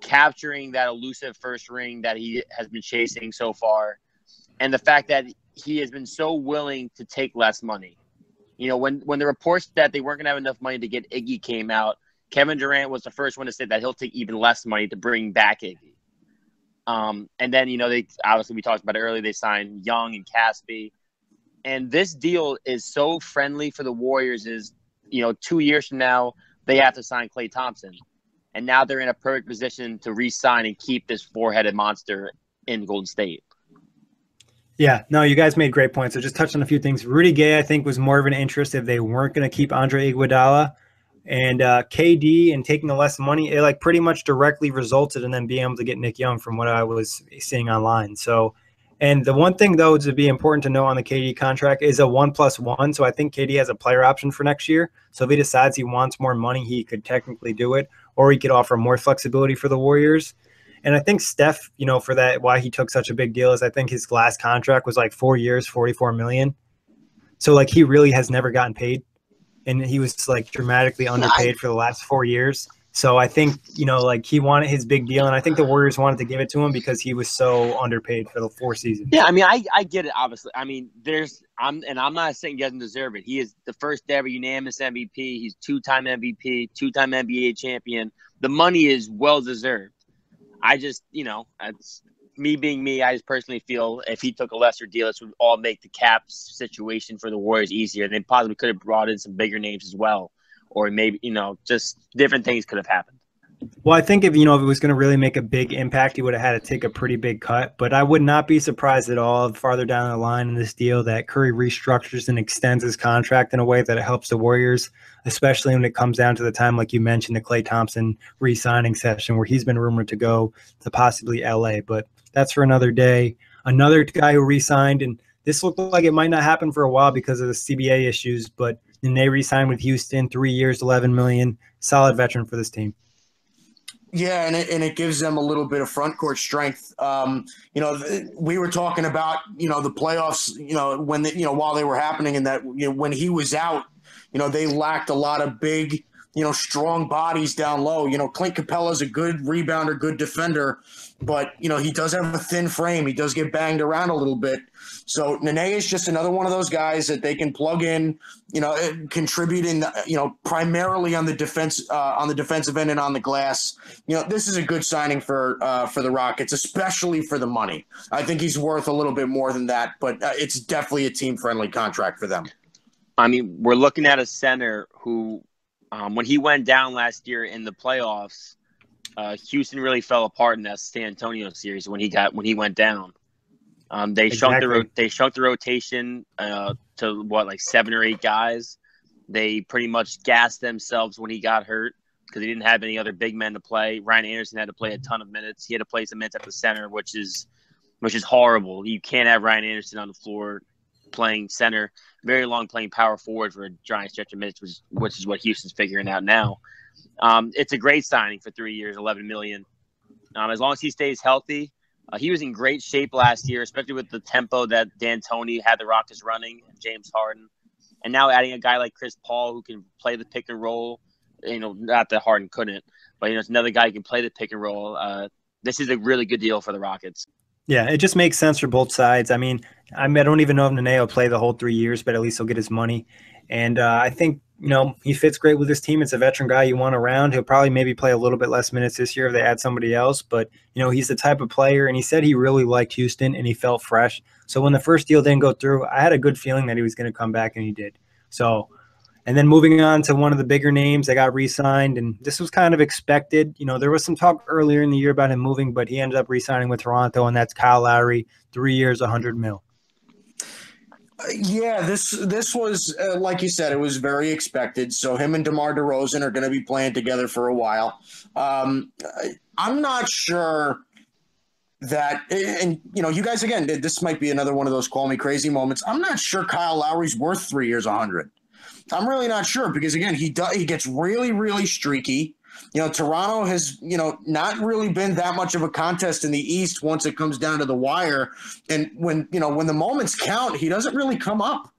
capturing that elusive first ring that he has been chasing so far, and the fact that he has been so willing to take less money. When the reports that they weren't going to have enough money to get Iggy came out, Kevin Durant was the first one to say that he'll take even less money to bring back Iggy. And then, they obviously, we talked about it earlier, they signed Young and Casspi. And this deal is so friendly for the Warriors is, 2 years from now, they have to sign Klay Thompson. And now they're in a perfect position to re-sign and keep this four-headed monster in Golden State. Yeah, no, you guys made great points. So just touched on a few things. Rudy Gay, I think, was more of an interest if they weren't going to keep Andre Iguodala. And KD and taking the less money, it pretty much directly resulted in them being able to get Nick Young from what I was seeing online. So, and the one thing, though, to be important to know on the KD contract is a 1+1. So I think KD has a player option for next year. So if he decides he wants more money, he could technically do it, or he could offer more flexibility for the Warriors. And I think Steph, for that, why he took such a big deal is I think his last contract was 4 years, $44 million. So he really has never gotten paid. And he was dramatically underpaid for the last 4 years. So I think, he wanted his big deal. And I think the Warriors wanted to give it to him because he was so underpaid for the 4 seasons. Yeah, I mean, I get it, obviously. I mean, I'm not saying he doesn't deserve it. He is the first ever unanimous MVP. He's 2-time MVP, 2-time NBA champion. The money is well deserved. I just, it's me being me. I just personally feel if he took a lesser deal, this would all make the cap situation for the Warriors easier. And they possibly could have brought in some bigger names as well. Or maybe, just different things could have happened. Well, I think if it was going to really make a big impact, he would have had to take a pretty big cut. But I would not be surprised at all farther down the line in this deal that Curry restructures and extends his contract in a way that it helps the Warriors, especially when it comes down to the time, like you mentioned, the Klay Thompson re-signing session where he's been rumored to go to possibly LA. But that's for another day. Another guy who re-signed, and this looked like it might not happen for a while because of the CBA issues, but then they re-signed with Houston, 3 years, $11 million. Solid veteran for this team. Yeah, and it gives them a little bit of front court strength. We were talking about the playoffs. When while they were happening, and that when he was out, they lacked a lot of big, strong bodies down low. Clint Capella's a good rebounder, good defender, but he does have a thin frame. He does get banged around a little bit. So Nene is just another one of those guys that they can plug in, contributing, primarily on the defensive end and on the glass. This is a good signing for the Rockets, especially for the money. I think he's worth a little bit more than that, but it's definitely a team-friendly contract for them. I mean, we're looking at a center who, when he went down last year in the playoffs, Houston really fell apart in that San Antonio series when he went down. They shrunk the rotation to like 7 or 8 guys. They pretty much gassed themselves when he got hurt because he didn't have any other big men to play. Ryan Anderson had to play a ton of minutes. He had to play some minutes at the center, which is horrible. You can't have Ryan Anderson on the floor playing center, very long playing power forward for a giant stretch of minutes, which is what Houston's figuring out now. It's a great signing for 3 years, $11 million. As long as he stays healthy. He was in great shape last year, especially with the tempo that D'Antoni had the Rockets running, and James Harden. And now adding a guy like Chris Paul who can play the pick and roll, not that Harden couldn't, but it's another guy who can play the pick and roll. This is a really good deal for the Rockets. Yeah, it just makes sense for both sides. I mean, I don't even know if Nene will play the whole 3 years, but at least he'll get his money. And I think, he fits great with this team. It's a veteran guy you want around. He'll probably maybe play a little bit less minutes this year if they add somebody else. But, he's the type of player, and he said he really liked Houston and he felt fresh. So when the first deal didn't go through, I had a good feeling that he was going to come back, and he did. So, and then moving on to one of the bigger names that got re-signed, and this was kind of expected. There was some talk earlier in the year about him moving, but he ended up re-signing with Toronto, and that's Kyle Lowry, 3 years, $100 million. Yeah, this was, like you said, it was very expected. So him and DeMar DeRozan are going to be playing together for a while. I'm not sure that, and you guys, again, this might be another one of those call me crazy moments. I'm not sure Kyle Lowry's worth 3 years, 100. I'm really not sure because, again, he gets really, really streaky. Toronto has, not really been that much of a contest in the East once it comes down to the wire. And when the moments count, he doesn't really come up.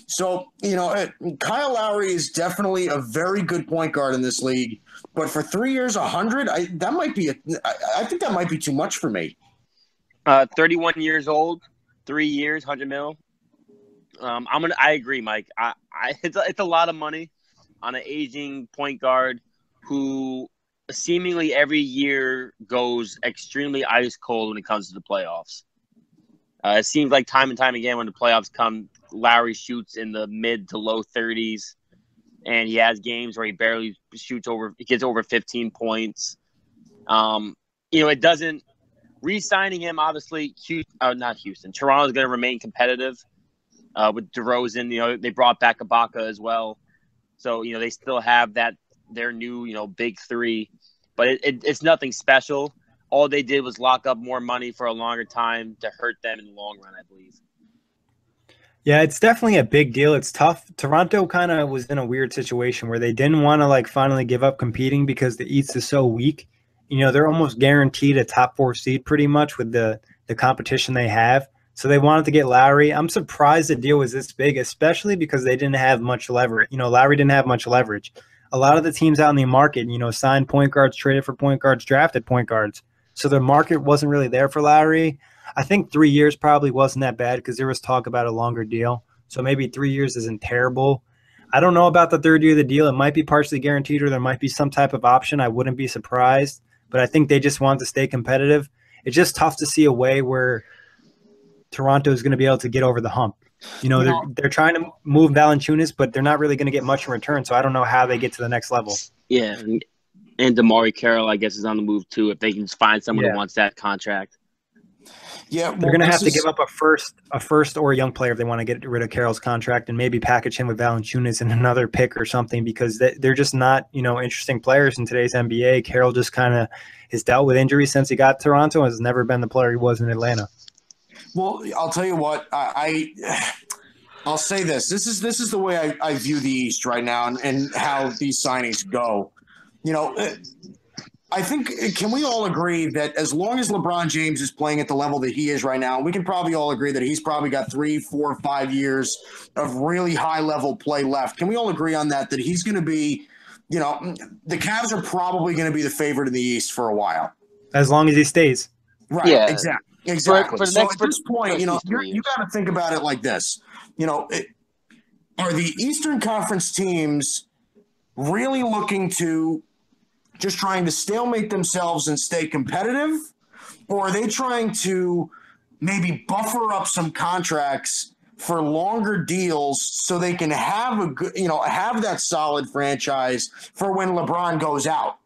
So, Kyle Lowry is definitely a very good point guard in this league. But for 3 years, 100, I think that might be too much for me. 31 years old, 3 years, $100 million. I agree, Mike. It's a lot of money on an aging point guard who seemingly every year goes extremely ice cold when it comes to the playoffs. It seems like time and time again when the playoffs come, Lowry shoots in the mid to low 30s, and he has games where he barely gets over 15 points. It doesn't – re-signing him, obviously, not Houston. Toronto is going to remain competitive with DeRozan. They brought back Ibaka as well. So, they still have their new, big three, but it's nothing special. All they did was lock up more money for a longer time to hurt them in the long run, I believe. Yeah, it's definitely a big deal. It's tough. Toronto kind of was in a weird situation where they didn't want to finally give up competing because the East is so weak. They're almost guaranteed a top 4 seed pretty much with the competition they have. So they wanted to get Lowry. I'm surprised the deal was this big, especially because they didn't have much leverage. Lowry didn't have much leverage. A lot of the teams out in the market, signed point guards, traded for point guards, drafted point guards. So the market wasn't really there for Lowry. I think 3 years probably wasn't that bad because there was talk about a longer deal. So maybe 3 years isn't terrible. I don't know about the third year of the deal. It might be partially guaranteed or there might be some type of option. I wouldn't be surprised. But I think they just want to stay competitive. It's just tough to see a way where Toronto is going to be able to get over the hump. They're trying to move Valanciunas, but they're not really going to get much in return. So I don't know how they get to the next level. Yeah, and Damari Carroll, I guess, is on the move too. If they can find someone who wants that contract. Yeah, they're going to have to give up a first or a young player if they want to get rid of Carroll's contract and maybe package him with Valanciunas and another pick or something because they're just not interesting players in today's NBA. Carroll just kind of has dealt with injuries since he got to Toronto and has never been the player he was in Atlanta. Well, I'll tell you what, I'll say this. This is the way I view the East right now and how these signings go. I think, can we all agree that as long as LeBron James is playing at the level that he is right now, we can probably all agree that he's probably got 3, 4, 5 years of really high-level play left. Can we all agree on that he's going to be, the Cavs are probably going to be the favorite in the East for a while. As long as he stays. Right, yeah. exactly. For So at this point, you you got to think about it like this. Are the Eastern Conference teams really looking to just trying to stalemate themselves and stay competitive? Or are they trying to maybe buffer up some contracts for longer deals so they can have a good, have that solid franchise for when LeBron goes out?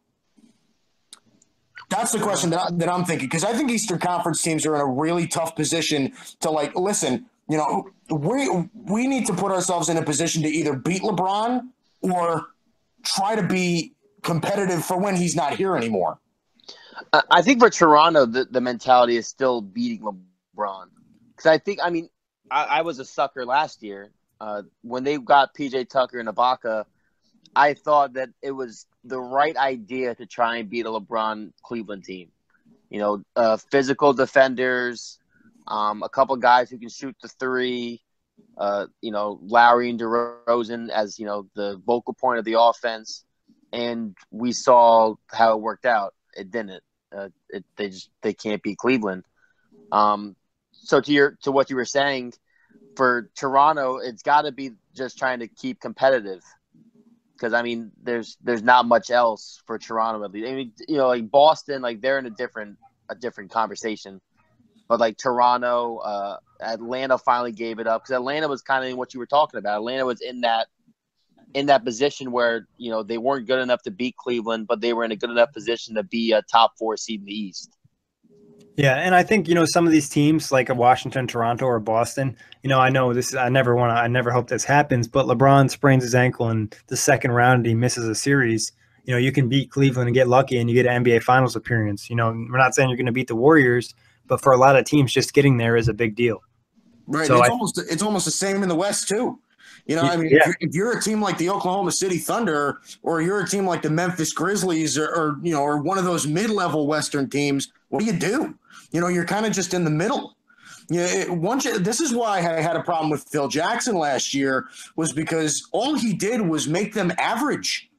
That's the question that I'm thinking, because I think Eastern Conference teams are in a really tough position to listen, we need to put ourselves in a position to either beat LeBron or try to be competitive for when he's not here anymore. I think for Toronto, the mentality is still beating LeBron. Because I was a sucker last year. When they got PJ Tucker and Ibaka, I thought that it was the right idea to try and beat a LeBron Cleveland team. Physical defenders, a couple guys who can shoot the three, Lowry and DeRozan as, the vocal point of the offense. And we saw how it worked out. It didn't. They can't beat Cleveland. So to what you were saying, for Toronto, it's got to be just trying to keep competitive. Because there's not much else for Toronto at least. Like Boston, they're in a different conversation. But Toronto, Atlanta finally gave it up because Atlanta was kind of what you were talking about. Atlanta was in that position where they weren't good enough to beat Cleveland, but they were in a good enough position to be a top 4 seed in the East. Yeah, and I think some of these teams like a Washington, Toronto, or Boston. I know this. I never hope this happens. But LeBron sprains his ankle in the second round and he misses a series. You can beat Cleveland and get lucky, and you get an NBA Finals appearance. We're not saying you're going to beat the Warriors, but for a lot of teams, just getting there is a big deal. Right. So it's almost the same in the West too. If you're a team like the Oklahoma City Thunder, or you're a team like the Memphis Grizzlies, or one of those mid-level Western teams, what do? You're kind of just in the middle. This is why I had a problem with Phil Jackson last year, was because all he did was make them average.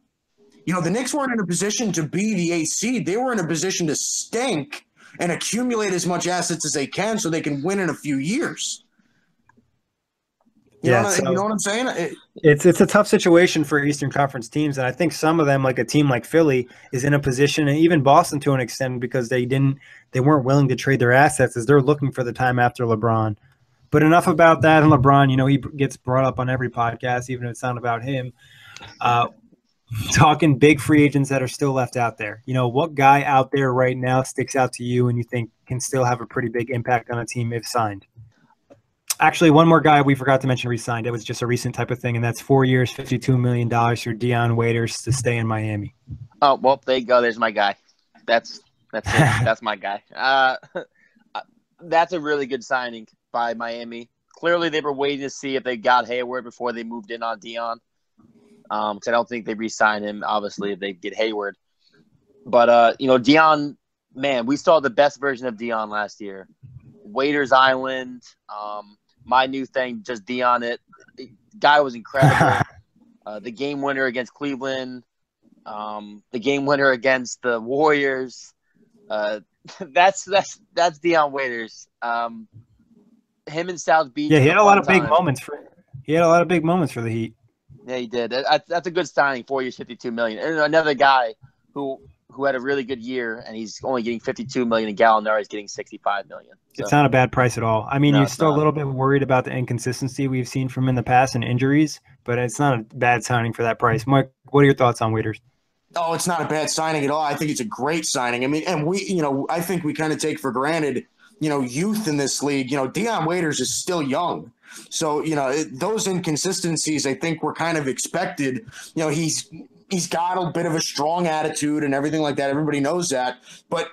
The Knicks weren't in a position to be the 8th seed. They were in a position to stink and accumulate as much assets as they can so they can win in a few years. You know what I'm saying? It's a tough situation for Eastern Conference teams, and I think some of them, like a team like Philly, is in a position, and even Boston to an extent, because they weren't willing to trade their assets as they're looking for the time after LeBron. But enough about that. And LeBron, he gets brought up on every podcast, even if it's not about him. Talking big free agents that are still left out there. What guy out there right now sticks out to you and you think can still have a pretty big impact on a team if signed? Actually, one more guy we forgot to mention re-signed. It was just a recent type of thing, and that's 4 years, $52 million for Dion Waiters to stay in Miami. Oh, well, there you go. There's my guy. That's it. That's my guy. That's a really good signing by Miami. Clearly, they were waiting to see if they got Hayward before they moved in on Dion. I don't think they re-sign him, obviously, if they get Hayward. But, Dion, man, we saw the best version of Dion last year. Waiters Island, my new thing, just Dion it. The guy was incredible. The game winner against Cleveland, the game winner against the Warriors. That's Dion Waiters. Him and South Beach. Yeah, he had a lot of big moments for the Heat. Yeah, he did. That's a good signing. 4 years, $52 million. And another guy who had a really good year, and he's only getting $52 million, and Gallinari's getting $65 million. So. It's not a bad price at all. You're still a little bit worried about the inconsistency we've seen from him in the past and injuries, but it's not a bad signing for that price. Mike, what are your thoughts on Waiters? Oh, it's not a bad signing at all. I think it's a great signing. And I think we kind of take for granted, youth in this league. Dion Waiters is still young. So, those inconsistencies, I think, were kind of expected. He's got a bit of a strong attitude and everything like that. Everybody knows that. But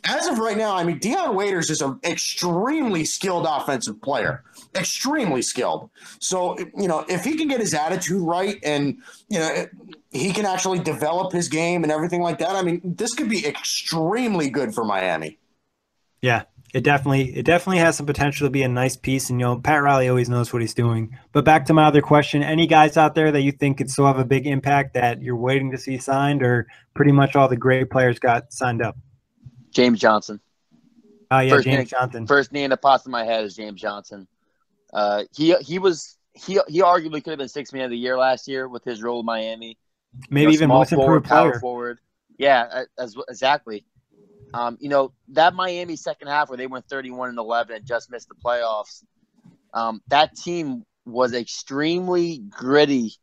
As of right now, I mean, Dion Waiters is an extremely skilled offensive player, extremely skilled. So, if he can get his attitude right and, he can actually develop his game and everything like that, I mean, this could be extremely good for Miami. Yeah, it definitely has some potential to be a nice piece. And, Pat Riley always knows what he's doing. But back to my other question, any guys out there that you think could still have a big impact that you're waiting to see signed, or pretty much all the great players got signed up? James Johnson. Oh, yeah, James Johnson. First name that pops in my head is James Johnson. He arguably could have been sixth man of the year last year with his role in Miami. Maybe even most improved player. Power forward. Yeah, exactly. That Miami second half where they went 31-11 and just missed the playoffs. That team was extremely gritty.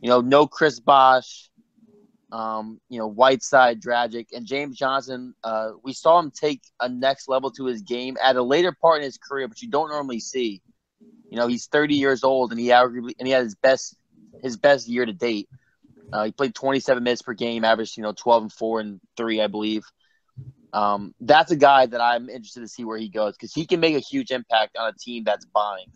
No Chris Bosh. Whiteside, Dragic, and James Johnson. We saw him take a next level to his game at a later part in his career, but you don't normally see. He's 30 years old, and he had his best year to date. He played 27 minutes per game, averaged 12 and 4 and 3, I believe. That's a guy that I'm interested to see where he goes because he can make a huge impact on a team that's buying.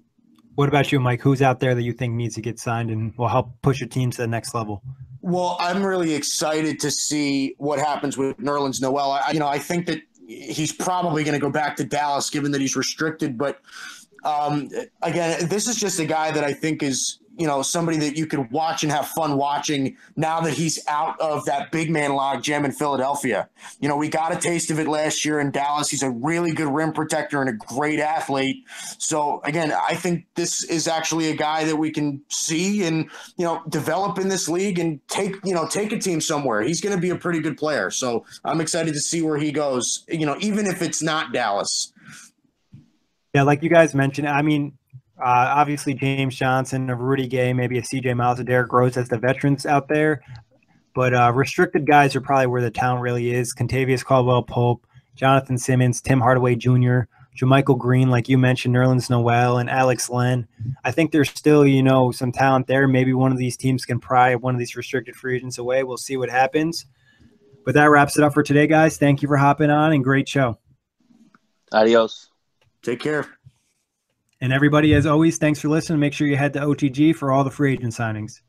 What about you, Mike? Who's out there that you think needs to get signed and will help push your team to the next level? Well, I'm really excited to see what happens with Nerlens Noel. I think that he's probably going to go back to Dallas given that he's restricted. But, again, this is just a guy that I think is, somebody that you could watch and have fun watching now that he's out of that big man log jam in Philadelphia. We got a taste of it last year in Dallas. He's a really good rim protector and a great athlete. So, again, I think this is actually a guy that we can see and, develop in this league and take a team somewhere. He's going to be a pretty good player. So I'm excited to see where he goes, even if it's not Dallas. Yeah, like you guys mentioned, I mean, obviously James Johnson, a Rudy Gay, maybe a CJ Miles, a Derrick Rose as the veterans out there. But restricted guys are probably where the talent really is. Kentavious Caldwell-Pope, Jonathan Simmons, Tim Hardaway Jr., JaMychal Green, like you mentioned, Nerlens Noel, and Alex Len. I think there's still, some talent there. Maybe one of these teams can pry one of these restricted free agents away. We'll see what happens. But that wraps it up for today, guys. Thank you for hopping on, and great show. Adios. Take care. And everybody, as always, thanks for listening. Make sure you head to OTG for all the free agent signings.